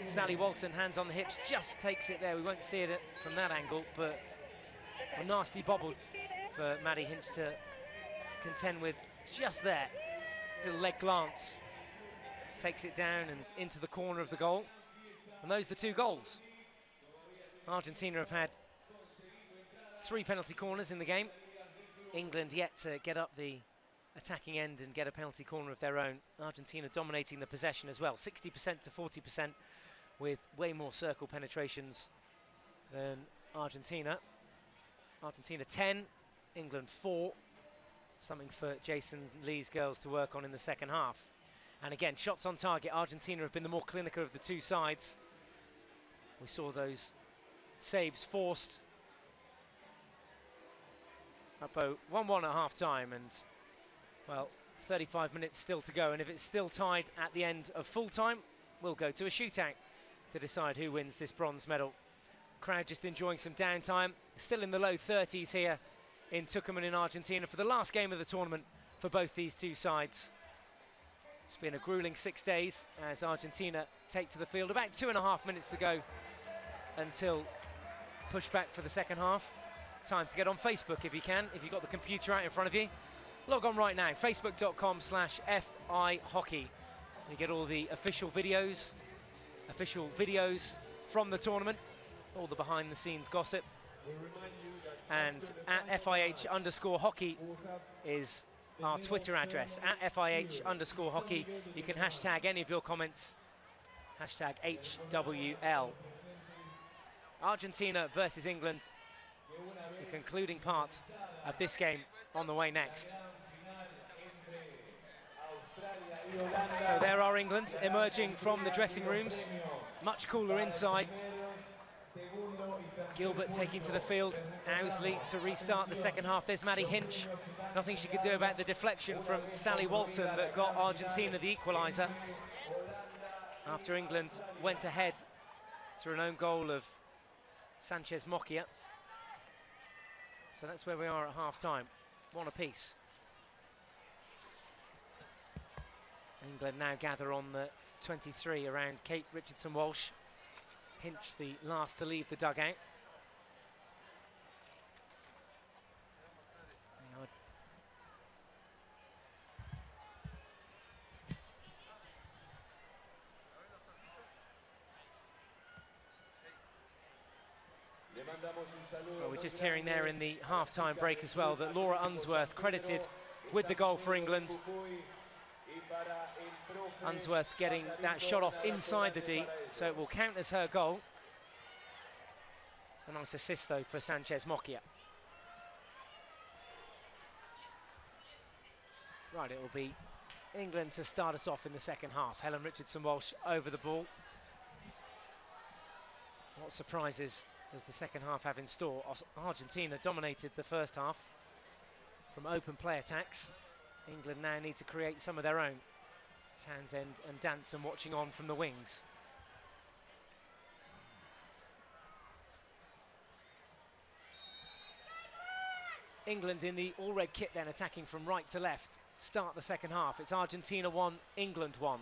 Sally Walton, hands on the hips, just takes it there. We won't see it from that angle, but a nasty bobble for Maddie Hinch to contend with just there. Little leg glance. Takes it down and into the corner of the goal. And those are the 2 goals. Argentina have had 3 penalty corners in the game. England yet to get up the attacking end and get a penalty corner of their own. Argentina dominating the possession as well, 60% to 40%, with way more circle penetrations than Argentina. Argentina 10, England 4. Something for Jason Lee's girls to work on in the second half. And again, shots on target. Argentina have been the more clinical of the 2 sides. We saw those saves forced. Uppo 1-1 at half-time, and, well, 35 minutes still to go. And if it's still tied at the end of full-time, we'll go to a shootout to decide who wins this bronze medal. Crowd just enjoying some downtime. Still in the low 30s here in Tucumán in Argentina for the last game of the tournament for both these 2 sides. It's been a grueling 6 days as Argentina take to the field. About 2.5 minutes to go until pushback for the second half. Time to get on Facebook if you can, if you've got the computer out in front of you. Log on right now, facebook.com/FI Hockey. You get all the official videos from the tournament, all the behind the scenes gossip. And at FIH_hockey is our Twitter address, at FIH_hockey. You can hashtag any of your comments, hashtag HWL. Argentina versus England, the concluding part of this game on the way next. So there are England emerging from the dressing rooms, much cooler inside. Gilbert taking to the field, Owsley to restart the second half. There's Maddie Hinch, nothing she could do about the deflection from Sally Walton that got Argentina the equaliser after England went ahead through an own goal of Sanchez Moccia. So that's where we are at half-time, 1 apiece. England now gather on the 23 around Kate Richardson-Walsh. Hinch the last to leave the dugout. Well, we're just hearing there in the half-time break as well that Laura Unsworth credited with the goal for England. Unsworth getting that shot off inside the D, so it will count as her goal. A nice assist though for Sanchez Mocchia. Right, it will be England to start us off in the second half. Helen Richardson-Walsh over the ball. What surprises does the second half have in store? Argentina dominated the first half from open play attacks. England now need to create some of their own. Townsend and Danson watching on from the wings. England in the all-red kit then attacking from right to left. Start the second half. It's Argentina 1, England 1.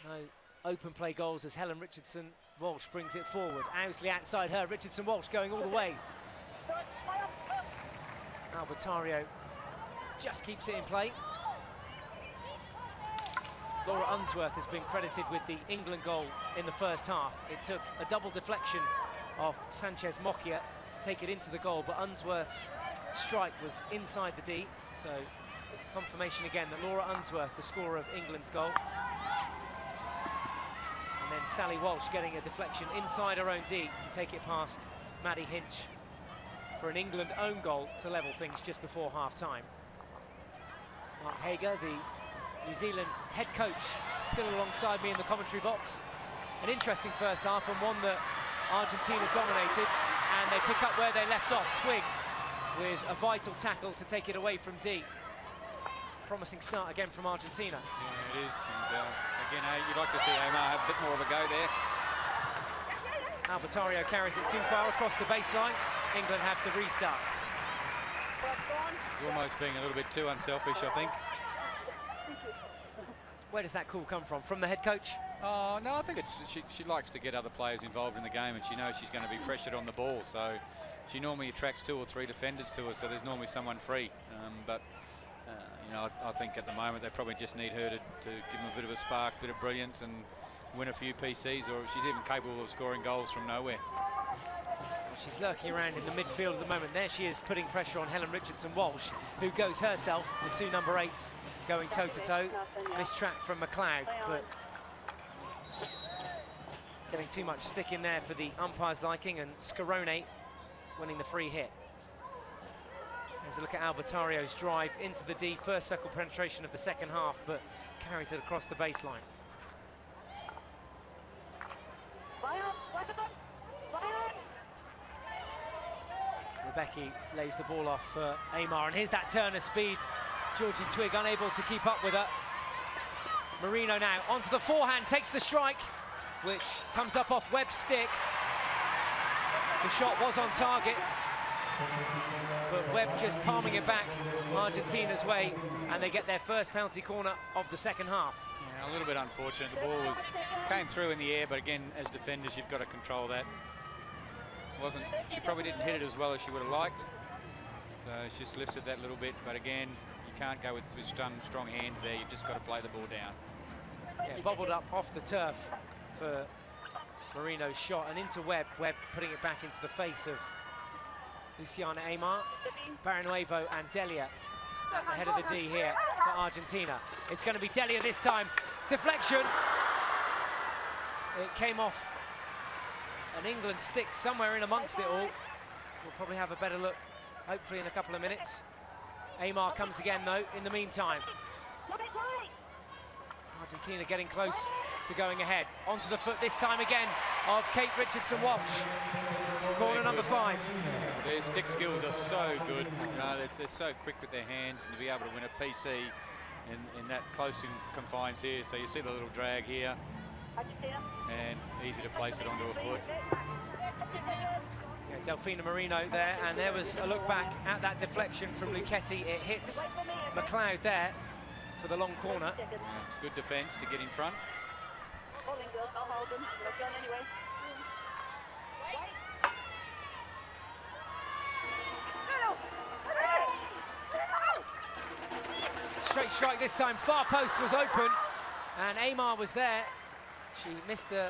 No open play goals as Helen Richardson-Walsh brings it forward. Owsley outside her, Richardson-Walsh going all the way. Albertario just keeps it in play. Laura Unsworth has been credited with the England goal in the first half. It took a double deflection of Sanchez Mocchia to take it into the goal, but Unsworth's strike was inside the D, so confirmation again that Laura Unsworth, the scorer of England's goal. And then Sally Walsh getting a deflection inside her own D to take it past Maddie Hinch for an England own goal to level things just before half-time. Mark Hager, the New Zealand head coach, still alongside me in the commentary box. An interesting first half and one that Argentina dominated, and they pick up where they left off. Twig with a vital tackle to take it away from D. Promising start again from Argentina. Yeah, it is. And again, you'd like to see Omar have a bit more of a go there. Albertario carries it too far across the baseline. England have the restart. He's almost being a little bit too unselfish, I think. Where does that call come from? From the head coach? Oh, no, I think it's she likes to get other players involved in the game, and she knows she's going to be pressured on the ball, so she normally attracts 2 or 3 defenders to her, so there's normally someone free. You know, I think at the moment they probably just need her to give them a bit of a spark, a bit of brilliance, and win a few PCs, or she's even capable of scoring goals from nowhere. Well, she's lurking around in the midfield at the moment. There she is, putting pressure on Helen Richardson-Walsh, who goes herself, the 2 number 8s going toe-to-toe. Missed track from McLeod, but getting too much stick in there for the umpire's liking, and Scarone winning the free hit. There's a look at Albertario's drive into the D, first circle penetration of the second half, but carries it across the baseline. Rebecca lays the ball off for Amar, and here's that turn of speed. Georgie Twig unable to keep up with her. Marino now onto the forehand, takes the strike, which comes up off Webb's stick. The shot was on target, but Webb just palming it back Argentina's way, and they get their first penalty corner of the second half. Yeah, a little bit unfortunate. The ball came through in the air, but again, as defenders, you've got to control that. She probably didn't hit it as well as she would have liked, so she just lifted that little bit, but again, you can't go with strong hands there. You've just got to play the ball down. Yeah, bobbled up off the turf for Marino's shot, and into Webb. Webb putting it back into the face of Luciana Amar. Barrenuevo and Delia at the head of the D here for Argentina. It's going to be Delia this time. Deflection. It came off an England stick somewhere in amongst it all. We'll probably have a better look, hopefully in a couple of minutes. Amar comes again though, in the meantime. Argentina getting close to going ahead. Onto the foot this time again of Kate Richardson-Walsh. Corner number 5. Their stick skills are so good. You know, they're so quick with their hands, and to be able to win a PC in that close in confines here. So you see the little drag here, and easy to place it onto a foot. Yeah, Delfina Marino there, and there was a look back at that deflection from Luchetti. It hits McLeod there for the long corner. Yeah, it's good defence to get in front. Straight strike this time, far post was open, and Amar was there. She missed the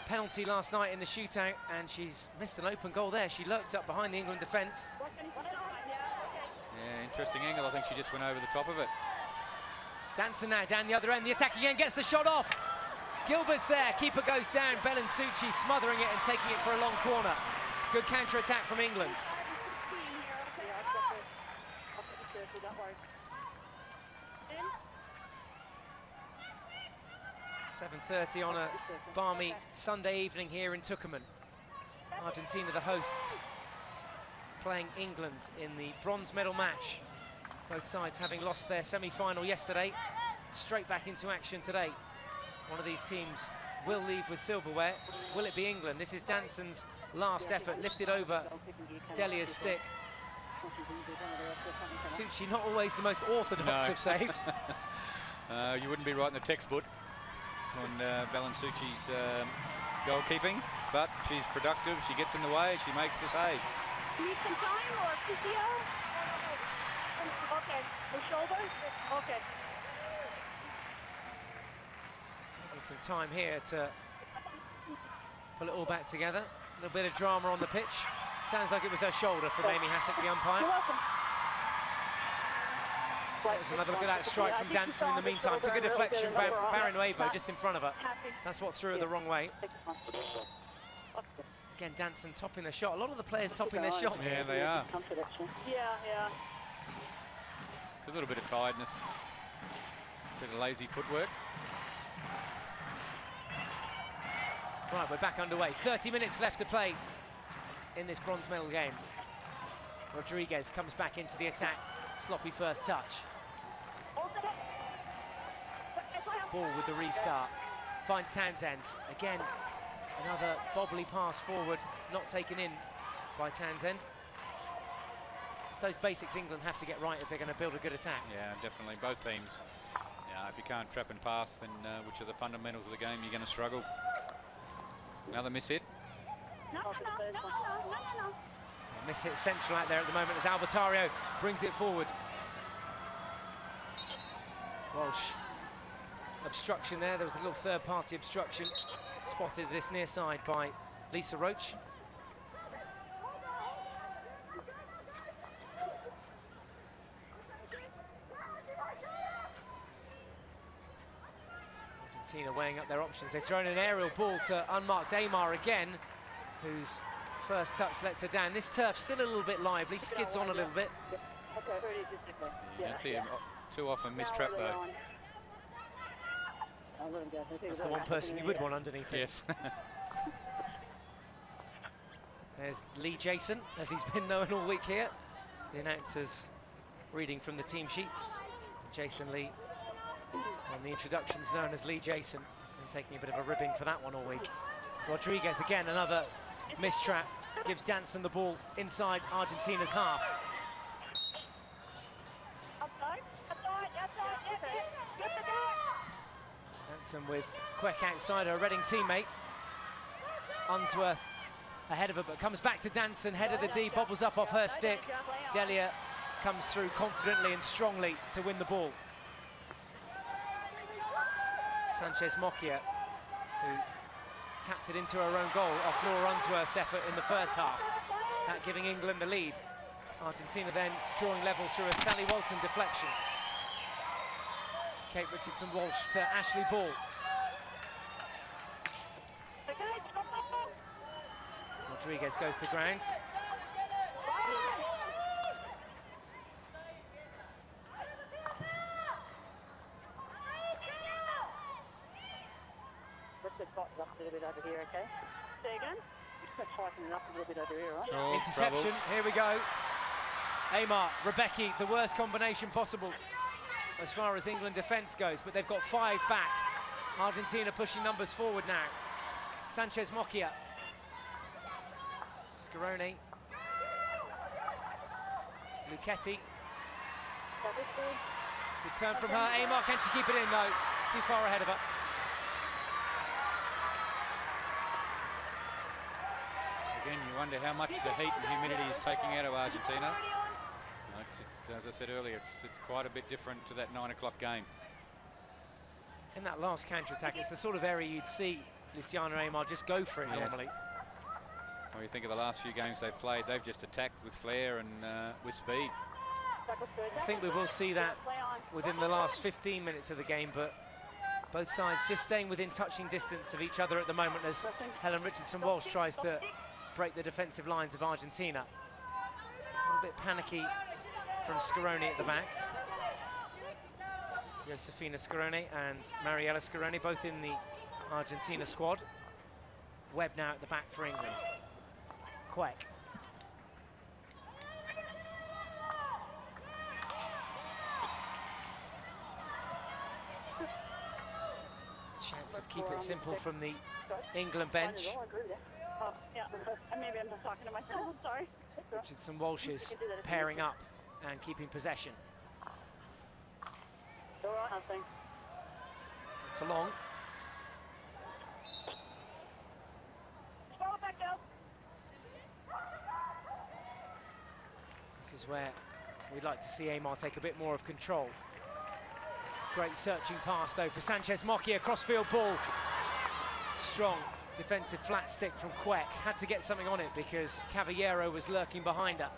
penalty last night in the shootout, and she's missed an open goal there. She lurked up behind the England defence. Yeah, interesting angle. I think she just went over the top of it. Danson now down the other end. The attack again, gets the shot off. Gilbert's there. Keeper goes down. Bellinsucci smothering it and taking it for a long corner. Good counter-attack from England. 7:30 on a balmy Sunday evening here in Tucumán. Argentina, the hosts, playing England in the bronze medal match. Both sides having lost their semi-final yesterday, straight back into action today. One of these teams will leave with silverware. Will it be England? This is Danson's last effort, lifted over Delia's stick. Succi not always the most orthodox of saves. You wouldn't be right in the textbook on Bellinsucci's goalkeeping, but she's productive, she gets in the way, she makes the save. Need some time or physio? Okay, the shoulder? Okay. Taking some time here to pull it all back together. A little bit of drama on the pitch. Sounds like it was her shoulder from Amy Hassett, the umpire. You're welcome. There's another look at that strike from Danson in the meantime. Took a deflection, Barrenuevo just in front of her. That's what threw her the wrong way. Again, Danson topping the shot. A lot of the players topping their shot. Yeah, they are. Yeah. It's a little bit of tiredness, a bit of lazy footwork. Right, we're back underway. 30 minutes left to play in this bronze medal game. Rodriguez comes back into the attack. Sloppy first touch. Ball with the restart. Finds Townsend. Again, another bobbly pass forward, not taken in by Townsend. It's those basics England have to get right if they're going to build a good attack. Yeah, definitely. Both teams. Yeah, if you can't trap and pass, then which are the fundamentals of the game, you're going to struggle. Another miss hit. No. A miss hit central out there at the moment as Albertario brings it forward. Walsh. Obstruction there. There was a little third-party obstruction spotted this near side by Lisa Roach. Argentina weighing up their options. They've thrown an aerial ball to unmarked Amar again, whose first touch lets her down. This turf still a little bit lively, skids on a little bit. You don't see him too often mistrap though. That's the one person you would want underneath it. Yes. There's Lee Jason, as he's been known all week here. The announcers reading from the team sheets. Jason Lee, and the introduction's known as Lee Jason, and taking a bit of a ribbing for that one all week. Rodriguez again, another mistrap, gives Danson the ball inside Argentina's half. Danson with Queck outside her Reading teammate. Unsworth ahead of her, but comes back to Danson, head of the D, bobbles up off her stick. Delia comes through confidently and strongly to win the ball. Sanchez Mokia, who tapped it into her own goal off Laura Unsworth's effort in the first half. That giving England the lead. Argentina then drawing level through a Sally Walton deflection. Kate Richardson-Walsh to Ashley Ball. Rodriguez goes to ground. Up a little bit over here, okay? Say again? Let's tighten it up a little bit over here, right? Oh, interception, trouble. Here we go. Amar, Rebecki, the worst combination possible as far as England defence goes, but they've got 5 back. Argentina pushing numbers forward now. Sanchez Mokia. Scaroni. Luchetti. Good turn from her. Amar, can she keep it in? No, too far ahead of her. Again, you wonder how much the heat and humidity is taking out of Argentina. As I said earlier, it's quite a bit different to that 9 o'clock game. In that last counter-attack, it's the sort of area you'd see Luciano Aymar just go for it normally. When you think of the last few games they've played, they've just attacked with flair and with speed. I think we will see that within the last 15 minutes of the game, but both sides just staying within touching distance of each other at the moment as Helen Richardson-Walsh tries to break the defensive lines of Argentina. A little bit panicky from Scaroni at the back. Josefina Scaroni and Mariella Scaroni, both in the Argentina squad. Webb now at the back for England. Queck. Chance of keep it simple from the England bench. Maybe I'm just talking to myself, I'm sorry. Richardson-Walsh is pairing up and keeping possession. For long. This is where we'd like to see Aymar take a bit more of control. Great searching pass though for Sanchez Mocchia, crossfield ball. Strong defensive flat stick from Queck. Had to get something on it because Caballero was lurking behind her.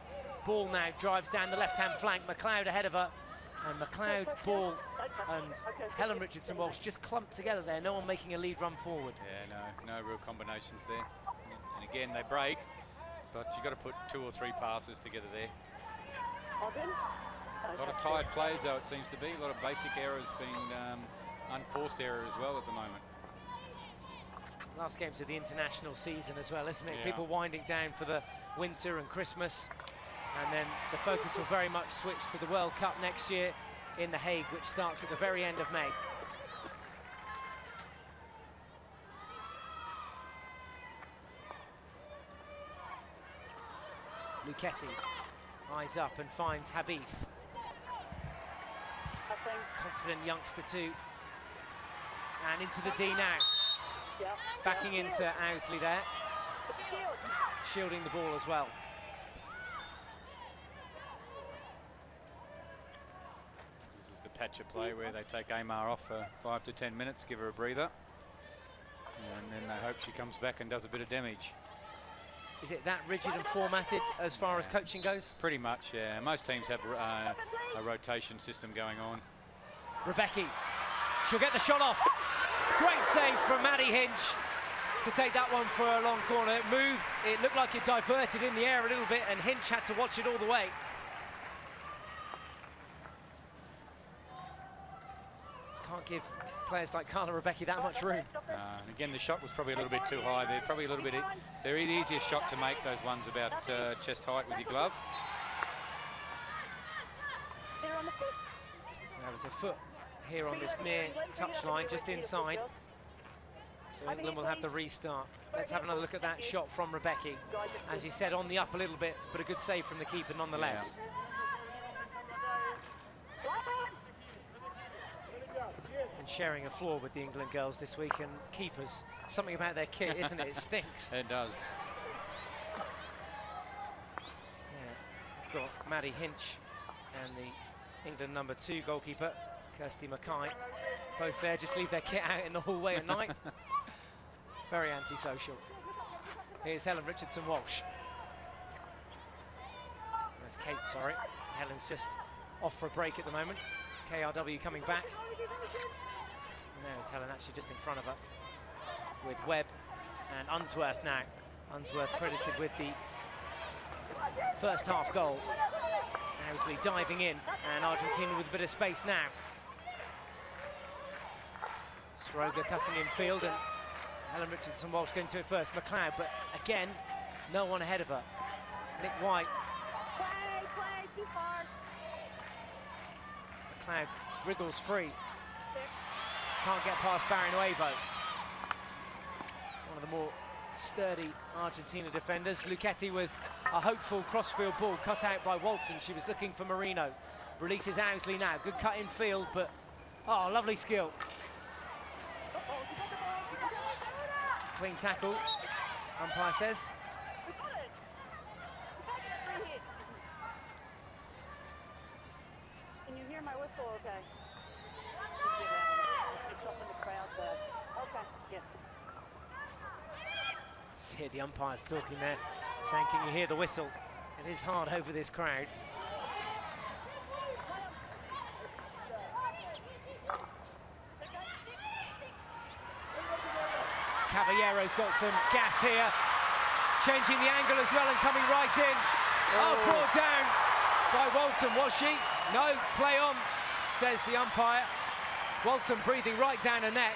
Ball now drives down the left-hand flank. McLeod ahead of her. And McLeod, Ball and Helen Richardson-Walsh just clumped together there. No one making a lead run forward. Yeah, no real combinations there. And again, they break, but you've got to put 2 or 3 passes together there. A lot of tired plays, though, it seems to be. A lot of basic errors being unforced error as well at the moment. Last games of the international season as well, isn't it? Yeah. People winding down for the winter and Christmas. And then the focus will very much switch to the World Cup next year in The Hague, which starts at the very end of May. Luchetti, eyes up and finds Habib. Confident youngster too. And into the D now. Backing into Owsley there. Shielding the ball as well. This is the patch of play where they take Aymar off for 5 to 10 minutes, give her a breather. And then they hope she comes back and does a bit of damage. Is it that rigid and formatted as far as coaching goes? Pretty much, yeah. Most teams have a rotation system going on. Rebecki, she'll get the shot off. Great save from Maddie Hinch to take that one for a long corner. It moved, it looked like it diverted in the air a little bit, and Hinch had to watch it all the way. Can't give players like Carla Rebecki that much room. And again, the shot was probably a little bit too high. They're probably a little bit. They're the easiest shot to make, those ones about chest height with your glove. There was a foot here on this near touchline, just inside. So England will have the restart. Let's have another look at that shot from Rebecki. As you said, on the up a little bit, but a good save from the keeper nonetheless. Yeah. And sharing a floor with the England girls this week, and keepers. Something about their kit, isn't it? It stinks. It does. Yeah, we've got Maddie Hinch and the England #2 goalkeeper, Kirsty Mackay. Both there, just leave their kit out in the hallway at night. Very antisocial. Here's Helen Richardson-Walsh. That's Kate, sorry. Helen's just off for a break at the moment. KRW coming back. And there's Helen actually just in front of her with Webb and Unsworth now. Unsworth credited with the first half goal. Owsley diving in, and Argentina with a bit of space now. Sroga cutting in field, and Helen Richardson-Walsh going to it first. McLeod, but again, no one ahead of her. Nick White. McLeod wriggles free. Can't get past Barrinuevo. One of the more sturdy Argentina defenders. Luchetti with a hopeful crossfield ball cut out by Walton. She was looking for Marino. Releases Owsley now. Good cut in field, but oh, lovely skill. Clean tackle, umpire says. Can you hear my whistle okay? It's up in the crowd, but okay, yeah. hear the umpires talking there, saying, can you hear the whistle? It is hard over this crowd. Caballero's got some gas here, changing the angle as well and coming right in. Oh, brought down by Walton, was she? No, play on, says the umpire. Walton breathing right down her neck.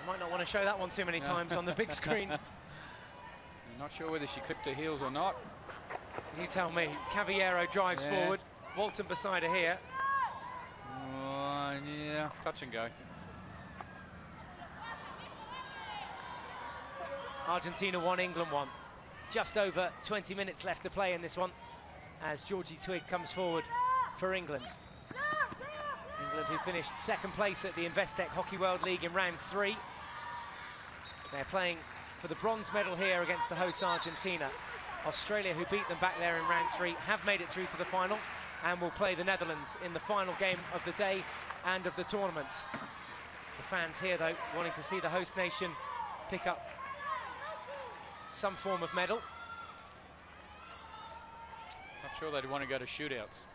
I might not want to show that one too many times on the big screen. I'm not sure whether she clipped her heels or not. You tell me. Caballero drives forward. Walton beside her here. Yeah, touch and go. Argentina 1, England 1. Just over 20 minutes left to play in this one as Georgie Twigg comes forward for England. England, who finished second place at the Investec Hockey World League in round 3. They're playing for the bronze medal here against the hosts Argentina. Australia, who beat them back there in round 3, have made it through to the final and will play the Netherlands in the final game of the day and of the tournament. The fans here, though, wanting to see the host nation pick up some form of medal. Not sure they'd want to go to shootouts.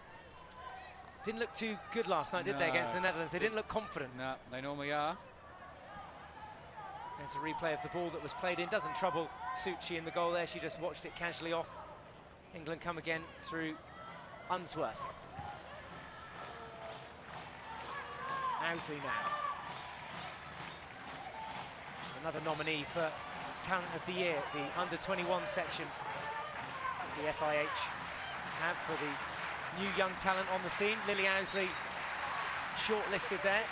Didn't look too good last night, did they, against the Netherlands? They didn't look confident. No, they normally are. There's a replay of the ball that was played in. Doesn't trouble Suchi in the goal there. She just watched it casually off. England come again through Unsworth. Owsley now. Another nominee for Talent of the Year, the under-21 section the FIH have for the new young talent on the scene. Lily Owsley shortlisted there.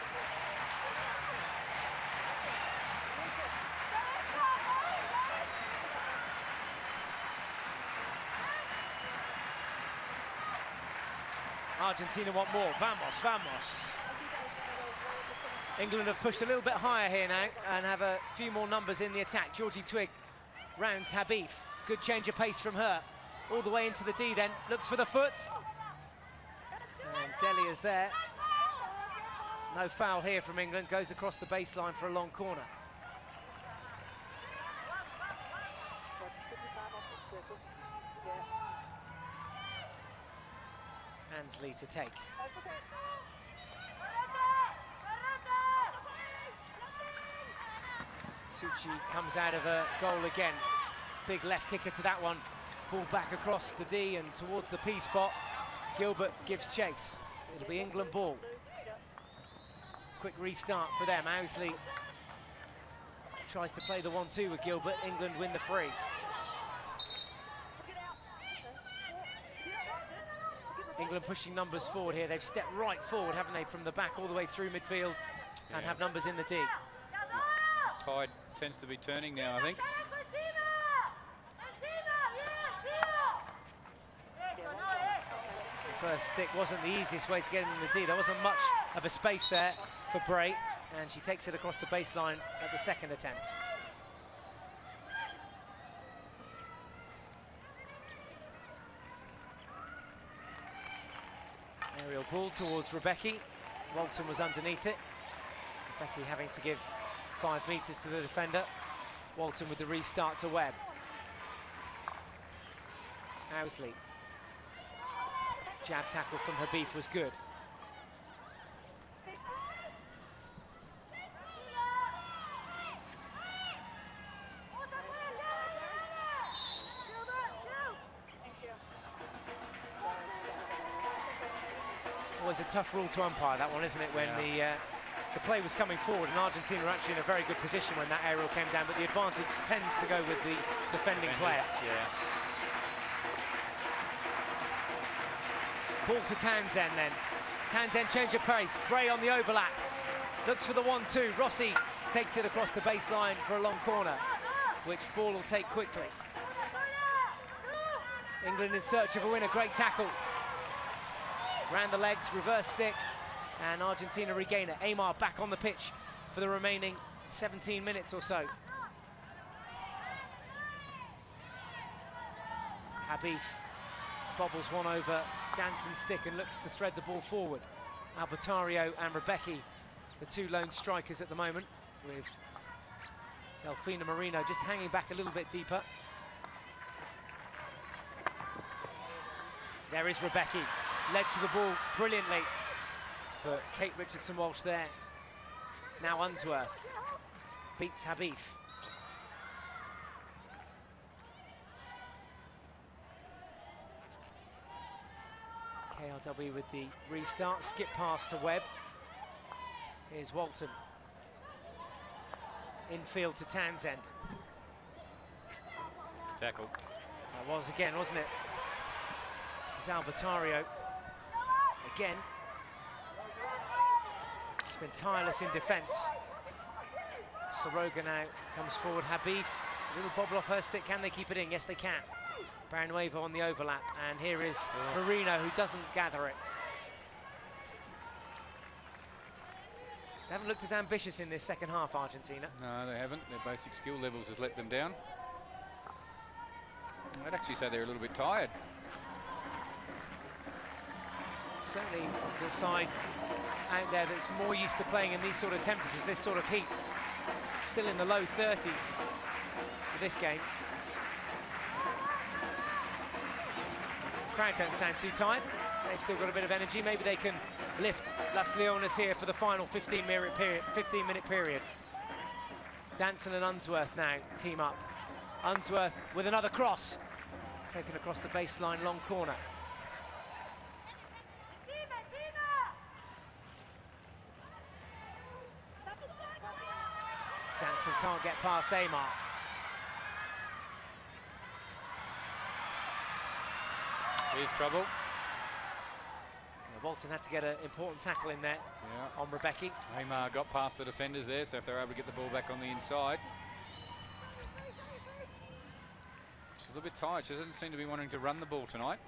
Argentina want more. Vamos, vamos. England have pushed a little bit higher here now and have a few more numbers in the attack. Georgie Twigg rounds Habib. Good change of pace from her. All the way into the D then. Looks for the foot. And Deli is there. No foul here from England. Goes across the baseline for a long corner. Ansley to take. Suchi comes out of a goal again. Big left kicker to that one. Ball back across the D and towards the P spot. Gilbert gives chase. It'll be England ball. Quick restart for them. Owsley tries to play the 1-2 with Gilbert. England win the free. England pushing numbers forward here. They've stepped right forward, haven't they, from the back all the way through midfield and have numbers in the D. Tide tends to be turning now, I think. The first stick wasn't the easiest way to get in the D. There wasn't much of a space there for Bray, and she takes it across the baseline at the second attempt. Aerial ball towards Rebecki. Walton was underneath it. Rebecki having to give 5 meters to the defender. Walton with the restart to Webb. Owsley. Jab tackle from Habib was good. Always a tough rule to umpire, that one, isn't it, when the play was coming forward, and Argentina were actually in a very good position when that aerial came down, but the advantage tends to go with the defending player. Ball to Townsend then. Townsend change of pace. Bray on the overlap. Looks for the 1-2. Rossi takes it across the baseline for a long corner, which Ball will take quickly. England in search of a winner. Great tackle. Round the legs, reverse stick, and Argentina regain it. Aymar back on the pitch for the remaining 17 minutes or so. Habib bobbles one over Danson's stick and looks to thread the ball forward. Albertario and Rebecki, the two lone strikers at the moment. with Delfina Marino just hanging back a little bit deeper. There is Rebecca, led to the ball brilliantly, but Kate Richardson-Walsh there. Now Unsworth beats Habib. KRW with the restart, skip pass to Webb. Here's Walton. Infield to Townsend. Tackle. That was again, wasn't it? It was Albertario. Again. She's been tireless in defence. Soroga now comes forward. Habib, a little bobble off her stick. Can they keep it in? Yes, they can. Barnuevo on the overlap, and here is Marino, who doesn't gather it. They haven't looked as ambitious in this second half, Argentina. No, they haven't. Their basic skill levels has let them down. I'd actually say they're a little bit tired. Certainly the side out there that's more used to playing in these sort of temperatures, this sort of heat. Still in the low 30s for this game. Crowd don't sound too tired. They've still got a bit of energy. Maybe they can lift Las Leonas here for the final 15-minute period. Danson and Unsworth now team up. Unsworth with another cross. Taken across the baseline, long corner. Danson can't get past Amar. Here's trouble. Yeah, Walton had to get an important tackle in there on Rebecca. Amar got past the defenders there, so if they're able to get the ball back on the inside. She's a little bit tired. She doesn't seem to be wanting to run the ball tonight.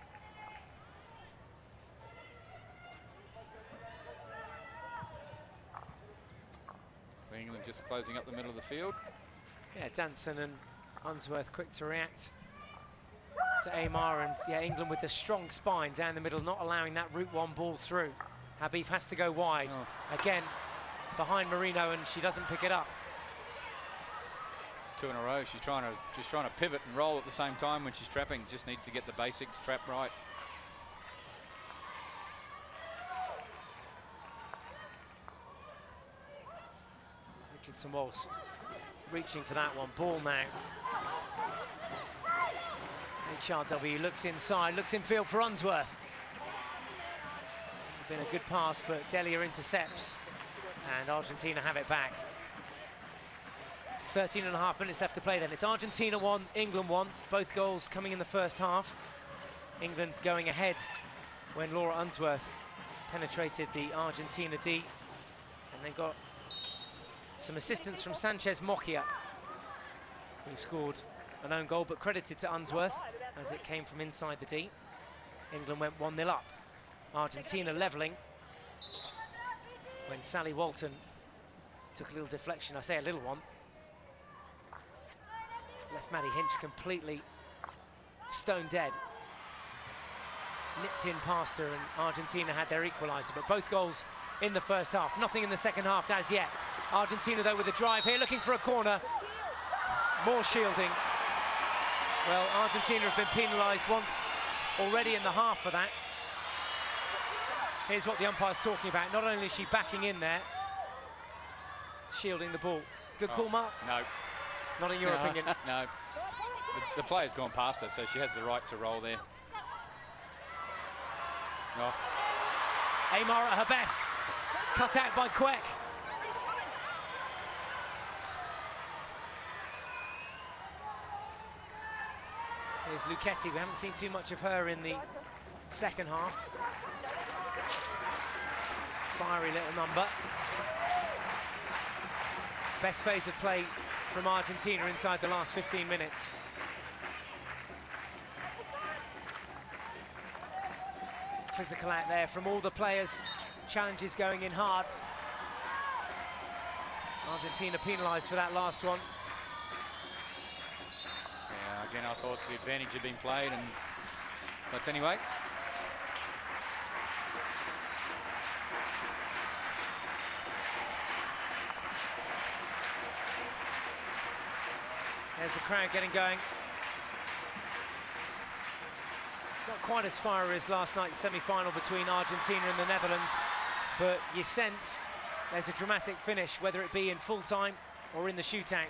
England just closing up the middle of the field. Yeah, Danson and Unsworth quick to react to Amar, and yeah, England with the strong spine down the middle, not allowing that route one ball through. Habib has to go wide. Again, behind Marino, and she doesn't pick it up. It's two in a row. She's trying to pivot and roll at the same time when she's trapping. Just needs to get the basics trap right. Richardson-Walsh reaching for that one. Ball now. HRW looks inside, looks infield for Unsworth. Been a good pass, but Delia intercepts, and Argentina have it back. 13.5 minutes left to play then. It's Argentina 1, England 1. Both goals coming in the first half. England going ahead when Laura Unsworth penetrated the Argentina D, and then got some assistance from Sanchez Mocchia, who scored an own goal, but credited to Unsworth as it came from inside the D. England went 1-0 up. Argentina levelling when Sally Walton took a little deflection. I say a little one. Left Maddie Hinch completely stone dead. Nipped in past her, and Argentina had their equaliser, but both goals in the first half. Nothing in the second half as yet. Argentina though with a drive here, looking for a corner. More shielding. Well, Argentina have been penalised once already in the half for that. Here's what the umpire's talking about. Not only is she backing in there, shielding the ball. Good call, Mark? No. Not in your opinion? No. The player's gone past her, so she has the right to roll there. Oh. Amar at her best. Cut out by Queck. Here's Luchetti. We haven't seen too much of her in the second half. Fiery little number. Best phase of play from Argentina inside the last 15 minutes. Physical out there from all the players. Challenges going in hard. Argentina penalised for that last one. Yeah, again, I thought the advantage had been played, but anyway. There's the crowd getting going. Not quite as far as last night's semi-final between Argentina and the Netherlands, but you sense there's a dramatic finish, whether it be in full time or in the shootout.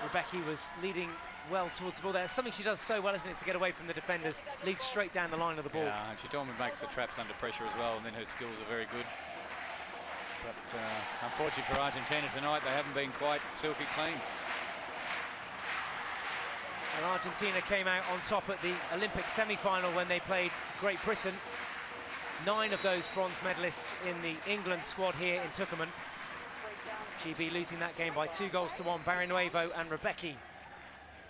Rebecca was leading well towards the ball there. Something she does so well, isn't it, to get away from the defenders, leads straight down the line of the ball. Yeah, and she normally makes the traps under pressure as well, and then her skills are very good. But unfortunately for Argentina tonight, they haven't been quite silky clean. And Argentina came out on top at the Olympic semi-final when they played Great Britain. 9 of those bronze medalists in the England squad here in Tucumán. GB losing that game by 2-1. Barrienuevo and Rebecca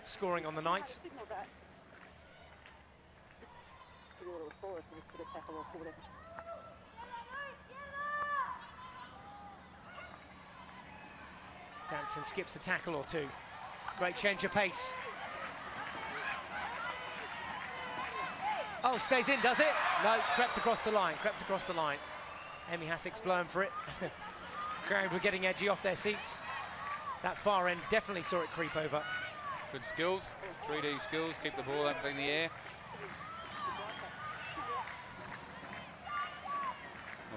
scoring on the night. Danson skips a tackle or two. Great change of pace. Oh, stays in, does it? No, crept across the line, Amy Hassek's blowing for it. Crowd were getting edgy off their seats. That far end definitely saw it creep over. Good skills, 3D skills, keep the ball up in the air.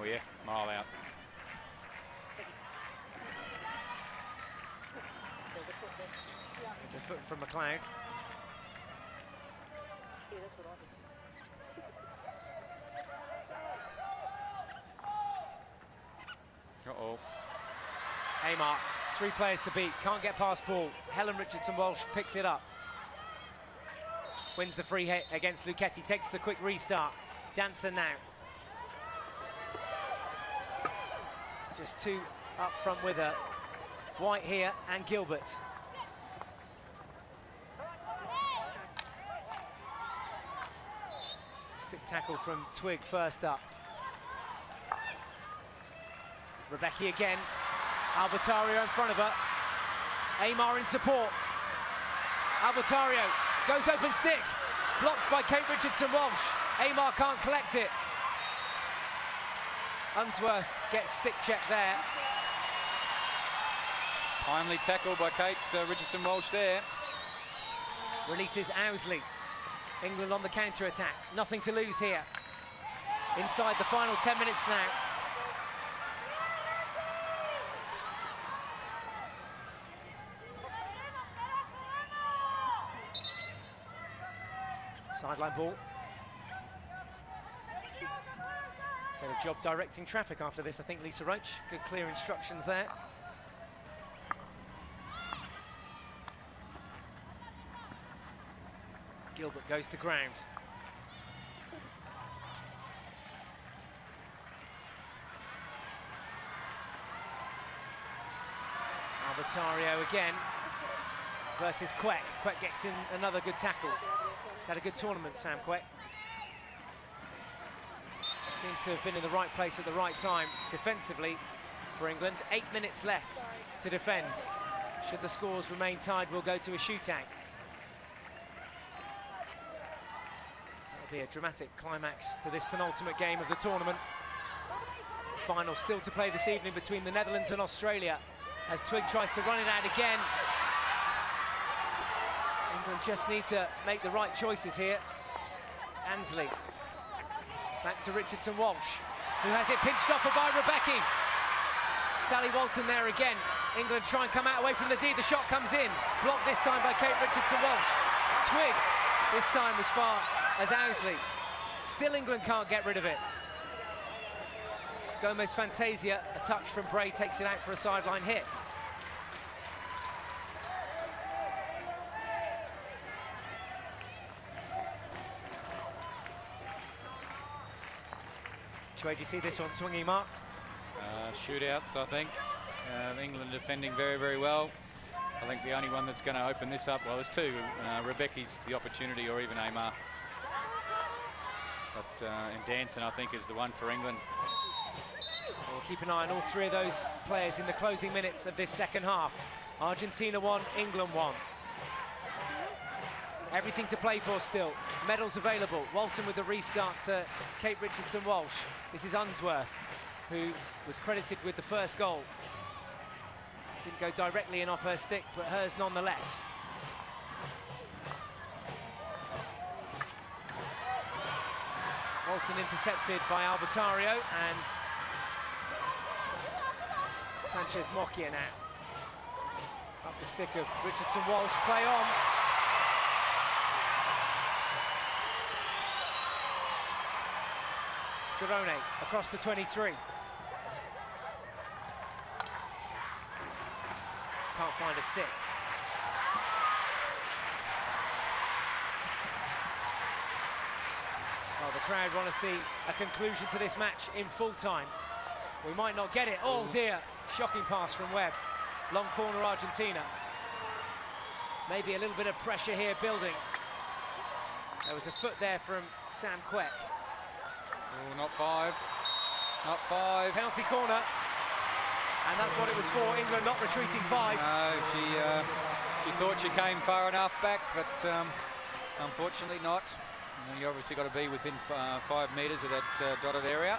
Oh yeah, mile out. It's a foot from McLeod. Uh-oh. Amar, 3 players to beat, can't get past ball. Helen Richardson-Walsh picks it up. Wins the free hit against Luchetti, takes the quick restart. Danson now. Just 2 up front with her. White here and Gilbert. Stick tackle from Twig first up. Rebecca again. Albertario in front of her. Amar in support. Albertario goes open stick. Blocked by Kate Richardson-Walsh. Amar can't collect it. Unsworth gets stick check there. Timely tackle by Kate Richardson-Walsh there. Releases Owsley. England on the counter-attack. Nothing to lose here. Inside the final 10 minutes now. Sideline ball. Get a job directing traffic after this, I think, Lisa Roach. Good clear instructions there. Gilbert goes to ground. Albertario again versus Queck. Queck gets in another good tackle. He's had a good tournament, Sam Queck. Seems to have been in the right place at the right time defensively for England. 8 minutes left to defend. Should the scores remain tied, we'll go to a shootout. That'll be a dramatic climax to this penultimate game of the tournament. Final still to play this evening between the Netherlands and Australia as Twig tries to run it out again. England just need to make the right choices here. Ansley. Back to Richardson-Walsh, who has it pinched off by Rebecca. Sally Walton there again. England try and come out away from the D. The shot comes in. Blocked this time by Kate Richardson-Walsh. Twig, this time as far as Owsley. Still England can't get rid of it. Gomez Fantasia, a touch from Bray, takes it out for a sideline hit. Which way do you see this one swinging, Mark? Shootouts, I think. England defending very, very well. I think the only one that's going to open this up, well, there's 2. Rebecca's the opportunity, or even Amar. But and Danson, I think, is the one for England. We'll keep an eye on all 3 of those players in the closing minutes of this second half. Argentina 1, England 1. Everything to play for still. Medals available. Walton with the restart to Kate Richardson-Walsh. This is Unsworth, who was credited with the first goal. Didn't go directly in off her stick, but hers nonetheless. Walton intercepted by Albertario, and Sanchez Mocchia now. Up the stick of Richardson Walsh, play on. Scarone across the 23. Can't find a stick. Well, the crowd want to see a conclusion to this match in full time. We might not get it. Oh dear, shocking pass from Webb. Long corner Argentina. Maybe a little bit of pressure here building. There was a foot there from Sam Quek. Oh, not five. Not five. Penalty corner. And that's what it was for. England not retreating 5. No, she thought she came far enough back, but unfortunately not. And you obviously got to be within 5 metres of that dotted area.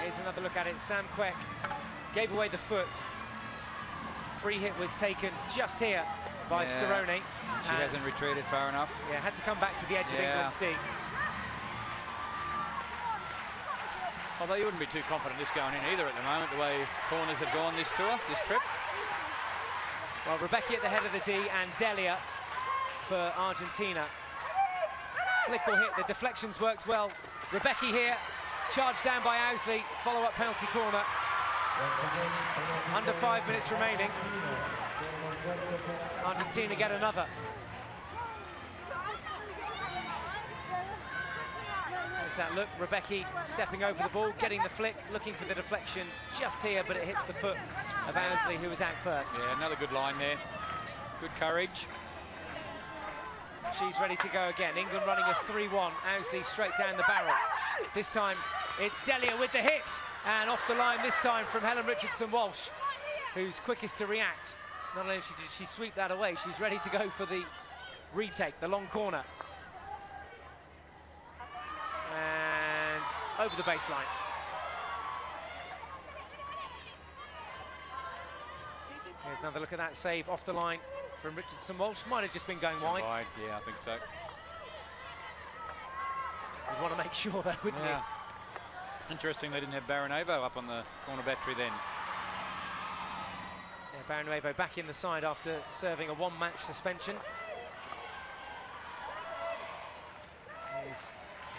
Here's another look at it. Sam Quek gave away the foot. Free hit was taken just here by Scarone. She hasn't retreated far enough. Yeah, had to come back to the edge of England's D. Although you wouldn't be too confident this going in either at the moment, the way corners have gone this tour, this trip. Well, Rebecca at the head of the D and Delia for Argentina. Flick or hit, the deflections worked well. Rebecca here, charged down by Owsley, follow-up penalty corner. Under 5 minutes remaining. Argentina get another. There's that look, Rebecca stepping over the ball, getting the flick, looking for the deflection just here, but it hits the foot of Owsley, who was out first. Yeah, another good line there. Good courage. She's ready to go again. England running a 3-1. Owsley straight down the barrel. This time it's Delia with the hit, and off the line this time from Helen Richardson Walsh, who's quickest to react. Not only did she sweep that away, she's ready to go for the retake, the long corner. And over the baseline. Here's another look at that save off the line from Richardson Walsh. Might have just been going wide. Yeah, I think so. We'd want to make sure though, wouldn't we? Interesting they didn't have Baranevo up on the corner battery then. Yeah, Baranevo back in the side after serving a 1-match suspension. Here's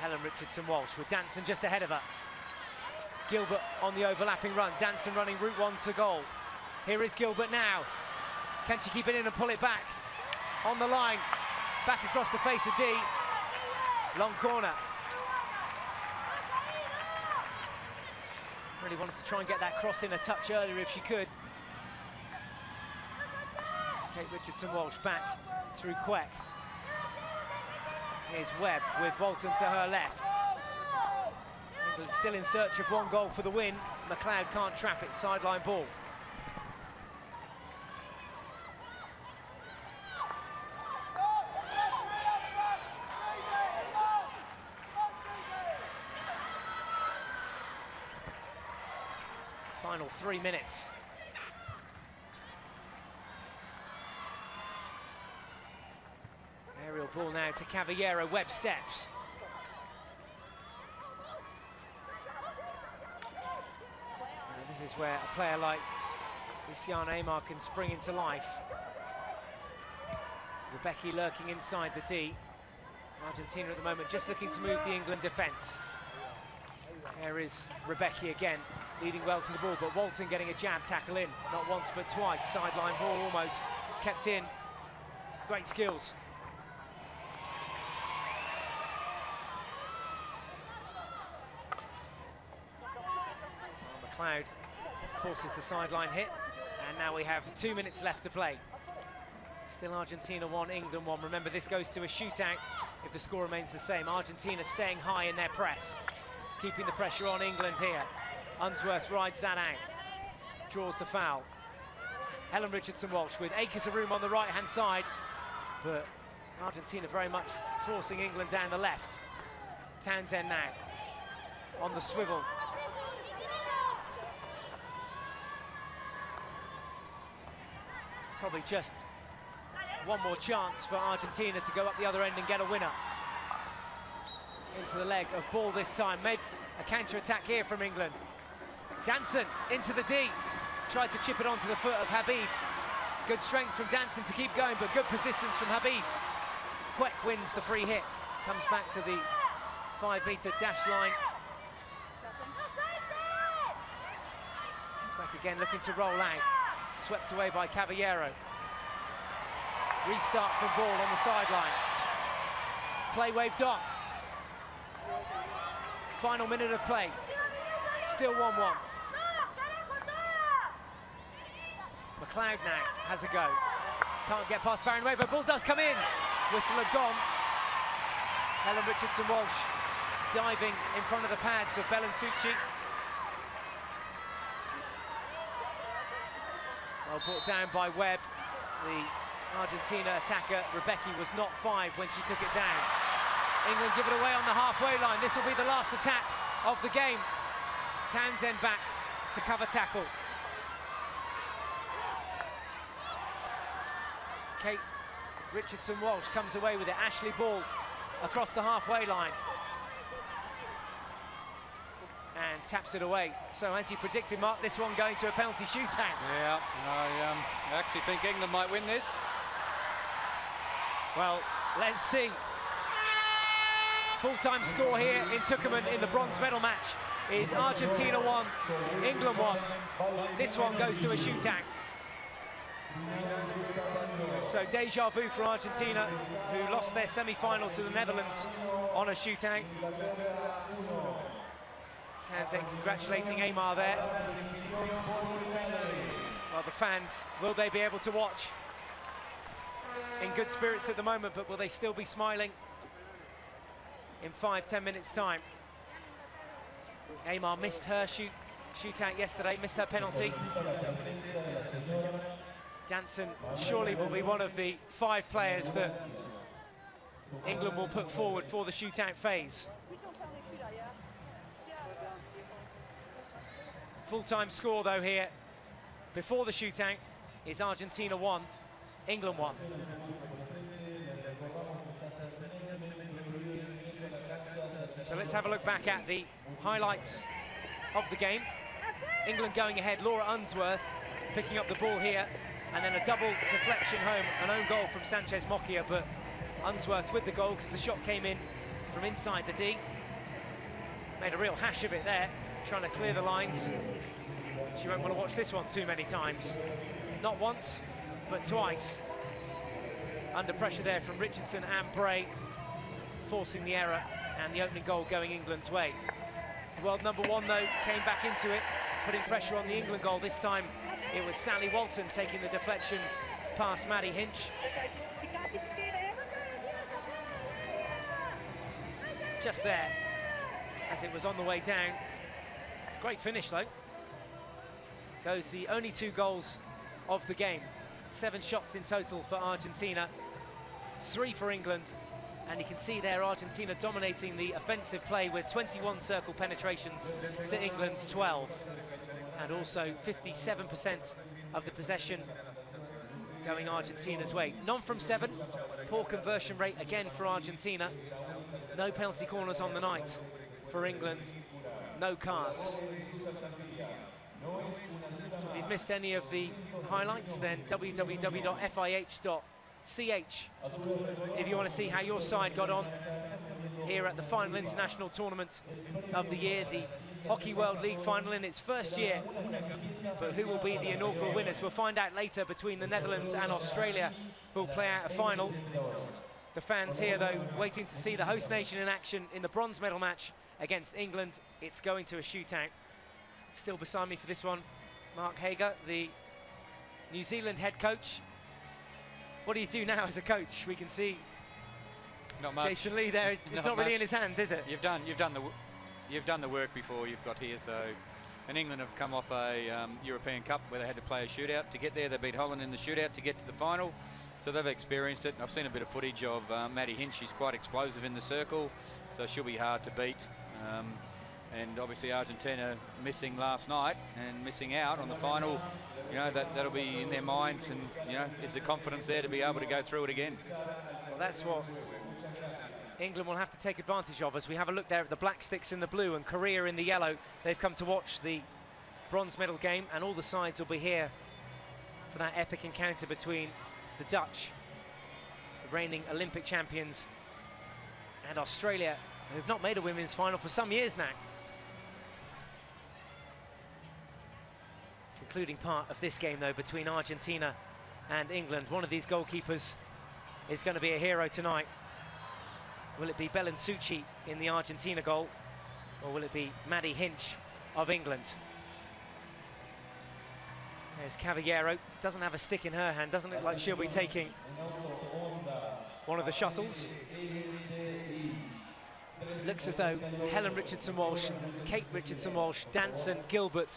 Helen Richardson Walsh with Danson just ahead of her. Gilbert on the overlapping run. Danson running route 1 to goal. Here is Gilbert now. Can she keep it in and pull it back? On the line, back across the face of D. Long corner. Really wanted to try and get that cross in a touch earlier if she could. Kate Richardson Walsh back through Quek. Here's Webb with Walton to her left. England still in search of 1 goal for the win. McLeod can't trap it, sideline ball. Final 3 minutes. Aerial ball now to Cavallero. Webb steps. And this is where a player like Luciana Aymar can spring into life. Rebecca lurking inside the D. Argentina at the moment just looking to move the England defence. There is Rebecca again, leading well to the ball, but Walton getting a jab tackle in, not once but twice. Sideline ball almost kept in. Great skills. Well, McLeod forces the sideline hit, and now we have 2 minutes left to play. Still Argentina 1, England 1. Remember, this goes to a shootout if the score remains the same. Argentina staying high in their press, keeping the pressure on England here. Unsworth rides that out, draws the foul. Helen Richardson Walsh with acres of room on the right-hand side, but Argentina very much forcing England down the left. Townsend now on the swivel. Probably just one more chance for Argentina to go up the other end and get a winner. Into the leg of ball this time. Maybe a counter-attack here from England. Danson into the D. Tried to chip it onto the foot of Habib. Good strength from Danson to keep going, but good persistence from Habib. Kwek wins the free hit. Comes back to the 5-meter dash line. Kwek again looking to roll out. Swept away by Caballero. Restart from ball on the sideline. Play waved on. Final minute of play. Still 1-1. McLeod now has a go. Can't get past Baron Waver. Ball does come in. Whistle had gone. Helen Richardson-Walsh diving in front of the pads of Belensucci. Well brought down by Webb. The Argentina attacker, Rebecca, was not 5 when she took it down. England give it away on the halfway line. This will be the last attack of the game. Townsend back to cover tackle. Kate Richardson-Walsh comes away with it. Ashley Ball across the halfway line. And taps it away. So as you predicted, Mark, this one going to a penalty shootout. Yeah, I actually think England might win this. Well, let's see. Full-time score here in Tucumán in the bronze medal match is Argentina 1, England 1. This one goes to a shootout. So deja vu for Argentina, who lost their semi-final to the Netherlands on a shootout. Townsend congratulating Aymar there. Well, the fans, will they be able to watch? In good spirits at the moment, but will they still be smiling in 5-10 minutes time? Aymar missed her shootout yesterday, missed her penalty. Danson surely will be one of the 5 players that England will put forward for the shootout phase. Full-time score though here before the shootout is Argentina 1, England 1. So let's have a look back at the highlights of the game. England going ahead, Laura Unsworth picking up the ball here, and then a double deflection home, an own goal from Sanchez Mocchia, but Unsworth with the goal because the shot came in from inside the D. Made a real hash of it there, trying to clear the lines. She won't want to watch this one too many times. Not once, but twice. Under pressure there from Richardson and Bray, forcing the error, and the opening goal going England's way. World number 1 though came back into it, putting pressure on the England goal. This time it was Sally Walton taking the deflection past Maddie Hinch. Just there as it was on the way down. Great finish though. Those the only 2 goals of the game. 7 shots in total for Argentina, 3 for England. And you can see there Argentina dominating the offensive play with 21 circle penetrations to England's 12. And also 57% of the possession going Argentina's way. None from 7, poor conversion rate again for Argentina. No penalty corners on the night for England, no cards. If you've missed any of the highlights, then www.fih.ch if you want to see how your side got on here at the final international tournament of the year, the Hockey World League final in its first year. But who will be the inaugural winners? We'll find out later between the Netherlands and Australia, who will play out a final. The fans here, though, waiting to see the host nation in action in the bronze medal match against England. It's going to a shootout. Still beside me for this one, Mark Hager, the New Zealand head coach. What do you do now as a coach? We can see not much. Jason Lee there. It's not really in his hands, is it? You've done the work before you've got here. So, and England have come off a European Cup where they had to play a shootout to get there. They beat Holland in the shootout to get to the final. So they've experienced it. I've seen a bit of footage of Maddie Hinch. She's quite explosive in the circle, so she'll be hard to beat. And obviously Argentina missing last night and missing out on the final you know, that'll be in their minds, and you know, is the confidence there to be able to go through it again? Well, that's what England will have to take advantage of as we have a look there at the Black Sticks in the blue and Korea in the yellow. They've come to watch the bronze medal game, and all the sides will be here for that epic encounter between the Dutch, the reigning Olympic champions, and Australia, who've not made a women's final for some years now. Concluding part of this game, though, between Argentina and England. One of these goalkeepers is going to be a hero tonight. Will it be Belen Suchi in the Argentina goal, or will it be Maddie Hinch of England? There's Caballero, doesn't have a stick in her hand, doesn't look like she'll be taking one of the shuttles. Looks as though Helen Richardson-Walsh, Kate Richardson-Walsh, Danson, Gilbert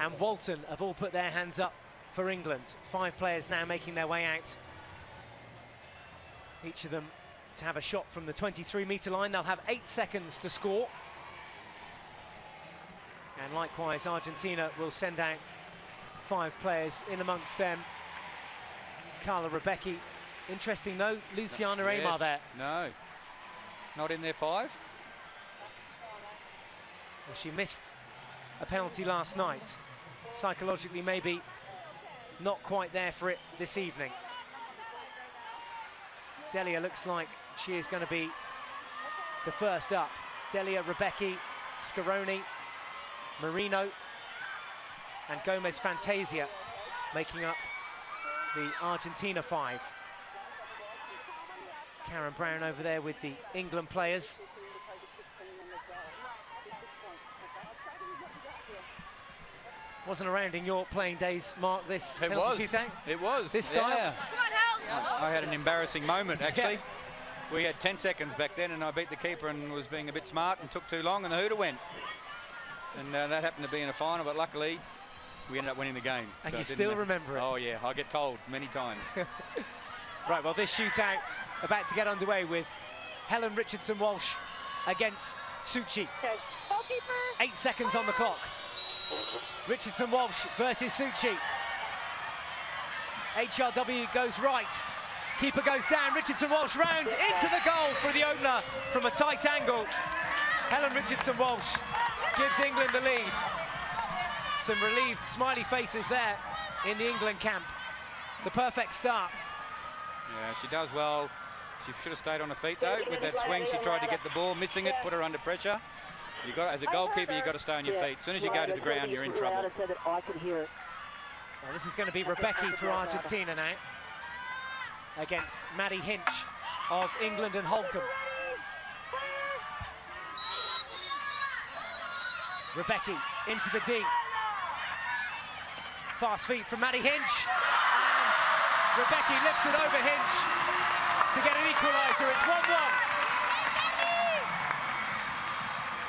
and Walton have all put their hands up for England. 5 players now making their way out. Each of them to have a shot from the 23-metre line. They'll have 8 seconds to score. And likewise, Argentina will send out 5 players, in amongst them Carla Rebecki. Interesting though, Luciana Aymar there. No, not in their 5. Well, she missed a penalty last night. Psychologically maybe not quite there for it this evening. Delia looks like she is going to be the first up. Delia, Rebecki, Scaroni, Marino and Gomez Fantasia making up the Argentina 5. Karen Brown over there with the England players. Wasn't around in your playing days, Mark, this penalty shootout? It was. This style? Yeah. I had an embarrassing moment, actually. Yeah. We had 10 seconds back then, and I beat the keeper and was being a bit smart and took too long, and the hooter went. And that happened to be in a final, but luckily we ended up winning the game. And so you still remember it? Oh, yeah. I get told many times. Right, well, this shootout about to get underway with Helen Richardson-Walsh against Suchi. 8 seconds on the clock. Richardson-Walsh versus Suchi. HRW goes right. Keeper goes down. Richardson-Walsh round into the goal for the opener from a tight angle. Helen Richardson-Walsh gives England the lead. Some relieved smiley faces there in the England camp. The perfect start. Yeah, she does well. She should have stayed on her feet though. With that swing, she tried to get the ball, missing it, put her under pressure. You got, as a goalkeeper, you've got to stay on your feet. As soon as you go to the ground, you're in trouble. Well, this is going to be Rebecki for Argentina now, against Maddie Hinch of England and Holcombe. Rebecki into the D. Fast feet from Maddie Hinch. And Rebecki lifts it over Hinch to get an equaliser. It's 1-1.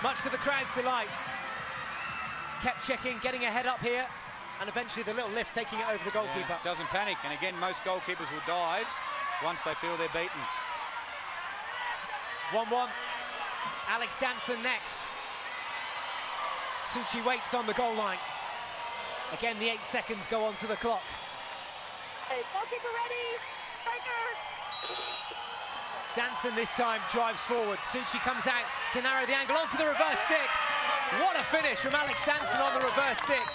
Much to the crowd's delight. Kept checking, getting a head up here, and eventually the little lift taking it over the goalkeeper. Yeah, doesn't panic, and again, most goalkeepers will dive once they feel they're beaten. 1-1. Alex Danson next. Suchi waits on the goal line. Again, the 8 seconds go onto the clock. Hey, goalkeeper ready. Striker. Danson this time drives forward. Suchi comes out to narrow the angle onto the reverse stick. What a finish from Alex Danson on the reverse stick.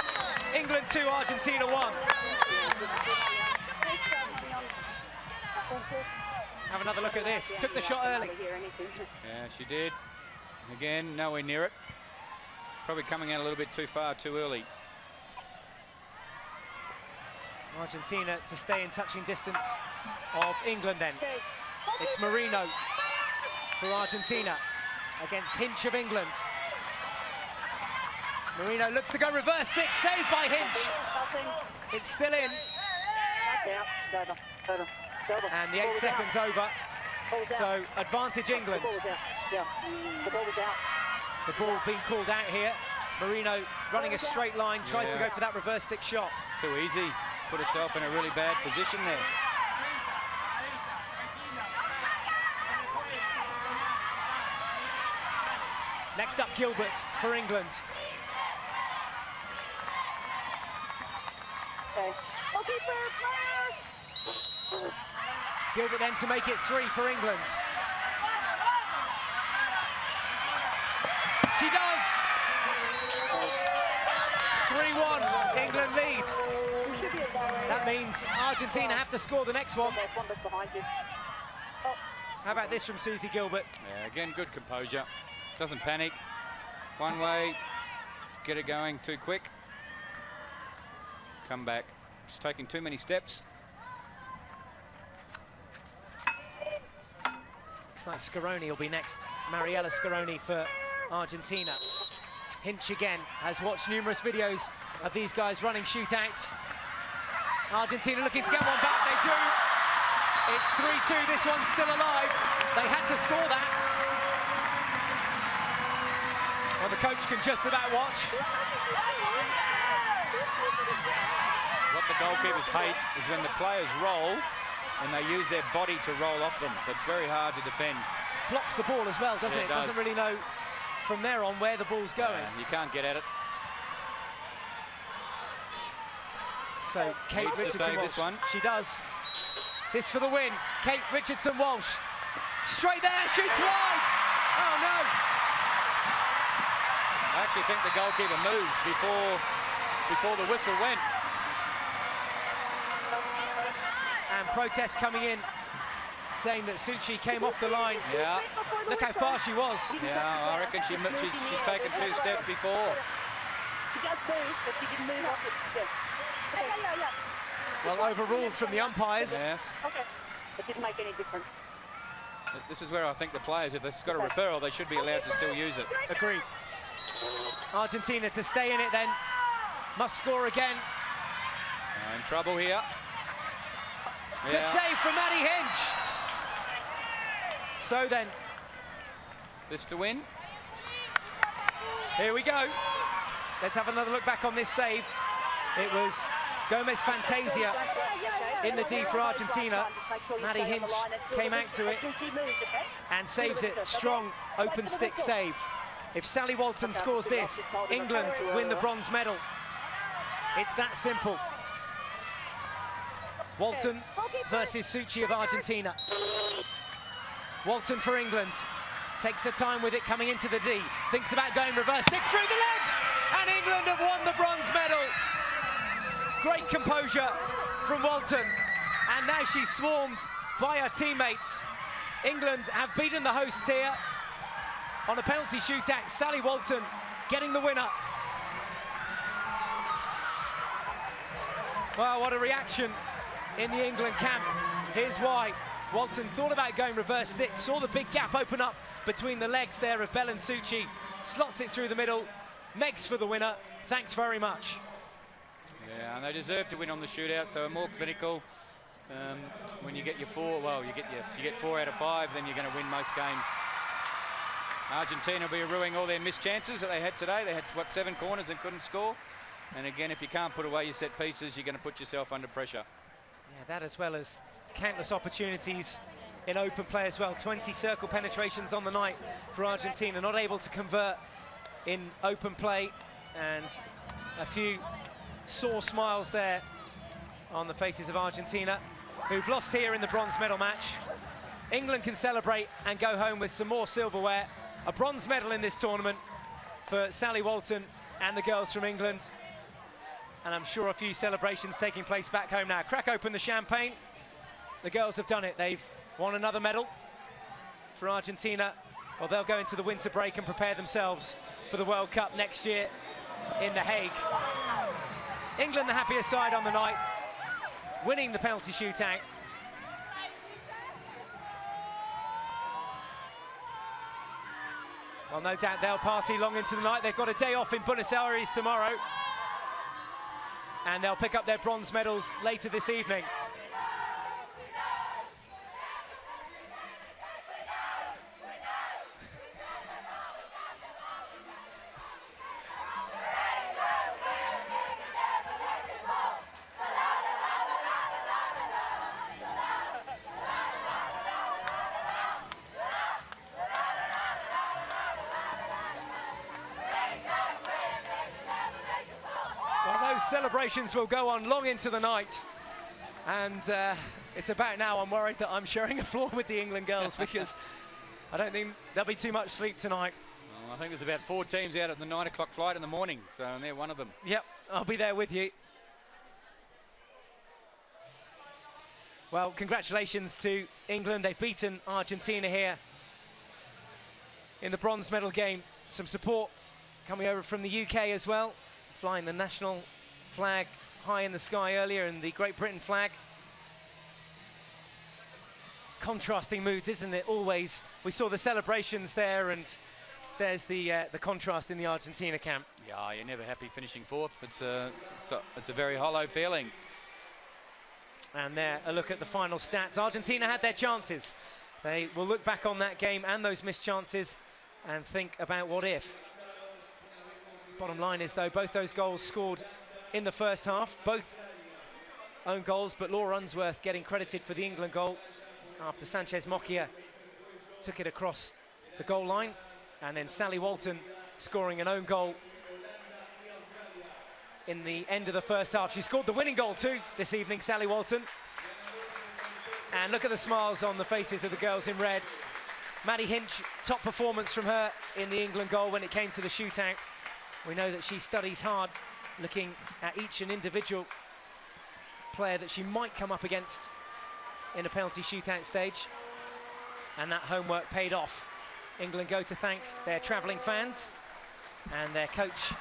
England 2, Argentina 1. Have another look at this. Took the shot early. Yeah, she did. Again, nowhere near it. Probably coming out a little bit too far, too early. Argentina to stay in touching distance of England then. It's Marino for Argentina against Hinch of England. Marino looks to go reverse stick, saved by Hinch. It's still in. And the 8 seconds over. So advantage England. The ball being called out here. Marino running a straight line, tries to go for that reverse stick shot. It's too easy. Put herself in a really bad position there. Next up, Gilbert for England. Okay. Gilbert then to make it 3 for England. She does! 3-1, England lead. That means Argentina have to score the next one. How about this from Susie Gilbert? Yeah, again, good composure. Doesn't panic. One way, get it going too quick. Come back. She's taking too many steps. Looks like Scaroni will be next. Mariella Scaroni for Argentina. Hinch again has watched numerous videos of these guys running shootouts. Argentina looking to get one back, they do. It's 3-2, this one's still alive. They had to score that. Well, the coach can just about watch. What the goalkeepers hate is when the players roll and they use their body to roll off them. That's very hard to defend. Blocks the ball as well, doesn't it? Does. Doesn't really know from there on where the ball's going. You can't get at it. So Kate Needs to Richardson save Walsh, this one. she does. This for the win. Kate Richardson Walsh. Straight there, shoots wide. Oh no. I actually think the goalkeeper moved before the whistle went. And protests coming in, saying that Suchi came off the line. Yeah. Look how far she was. Yeah, I reckon she's taken 2 steps before. She does move, but she didn't move off it. Yeah. Well, overruled from the umpires. Yes. Okay. It didn't make any difference. This is where I think the players, if they've got a referral, they should be allowed to still use it. Agreed. Argentina to stay in it then. Must score again. In trouble here. Good save from Maddie Hinch. So then, This to win. here we go. Let's have another look back on this save. It was Gomez Fantasia in the D for Argentina. Maddie Hinch came out to it and saves it. Strong open stick save. If Sally Walton scores this, England win the bronze medal. It's that simple. Walton versus Suchi of Argentina. Walton for England. Takes her time with it coming into the D. Thinks about going reverse, sticks through the legs! And England have won the bronze medal. Great composure from Walton. And now she's swarmed by her teammates. England have beaten the hosts here on a penalty shootout. Sally Walton getting the winner. Well, what a reaction in the England camp. Here's why. Walton thought about going reverse stick, saw the big gap open up between the legs there of Belen Suchi, slots it through the middle. Megs for the winner. Thanks very much. Yeah, and they deserve to win on the shootout, so more clinical. When you get your 4, well, you get 4 out of 5, then you're going to win most games. Argentina will be ruining all their missed chances that they had today. They had, what, 7 corners and couldn't score. And again, if you can't put away your set pieces, you're going to put yourself under pressure. Yeah, that as well as countless opportunities in open play as well. 20 circle penetrations on the night for Argentina, not able to convert in open play, and a few sore smiles there on the faces of Argentina, who've lost here in the bronze medal match. England can celebrate and go home with some more silverware. A bronze medal in this tournament for Sally Walton and the girls from England. And I'm sure a few celebrations taking place back home now. Crack open the champagne. The girls have done it. They've won another medal for Argentina. Well, they'll go into the winter break and prepare themselves for the World Cup next year in The Hague. England the happiest side on the night, winning the penalty shootout. Well, no doubt they'll party long into the night. They've got a day off in Buenos Aires tomorrow. And they'll pick up their bronze medals later this evening. those celebrations will go on long into the night. And it's about now I'm worried that I'm sharing a floor with the England girls because I don't think there'll be too much sleep tonight. Well, I think there's about 4 teams out at the 9 o'clock flight in the morning, so and they're one of them. Yep, I'll be there with you. Well, congratulations to England. They've beaten Argentina here in the bronze medal game. Some support coming over from the UK as well, flying the national flag high in the sky earlier, and the Great Britain flag. Contrasting moods, isn't it, always? We saw the celebrations there, and there's the contrast in the Argentina camp. Yeah, you're never happy finishing 4th. It's a very hollow feeling. And there, a look at the final stats. Argentina had their chances. They will look back on that game and those missed chances and think about what if. Bottom line is, though, both those goals scored in the first half, both own goals, but Laura Unsworth getting credited for the England goal after Sanchez Moccia took it across the goal line, and then Sally Walton scoring an own goal in the end of the first half. She scored the winning goal too this evening, Sally Walton. And look at the smiles on the faces of the girls in red. Maddie Hinch, top performance from her in the England goal when it came to the shootout. We know that she studies hard, looking at each and individual player that she might come up against in a penalty shootout stage. And that homework paid off. England go to thank their travelling fans and their coach,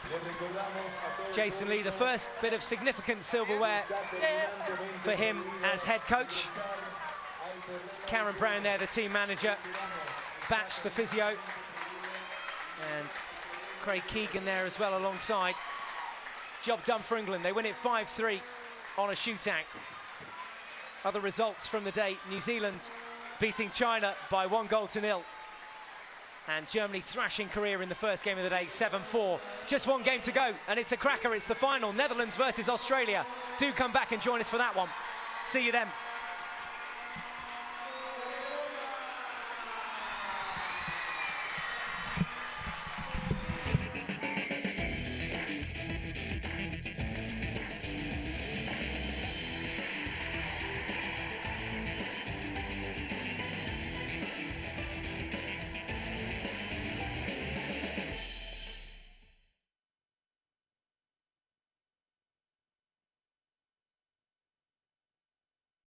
Jason Lee. The first bit of significant silverware for him as head coach. Karen Brown there, the team manager. Batch, the physio. And Craig Keegan there as well alongside. Job done for England. They win it 5-3 on a shootout. Other results from the day: New Zealand beating China by 1-0. And Germany thrashing Korea in the first game of the day, 7-4. Just one game to go, and it's a cracker. It's the final, Netherlands versus Australia. Do come back and join us for that one. See you then.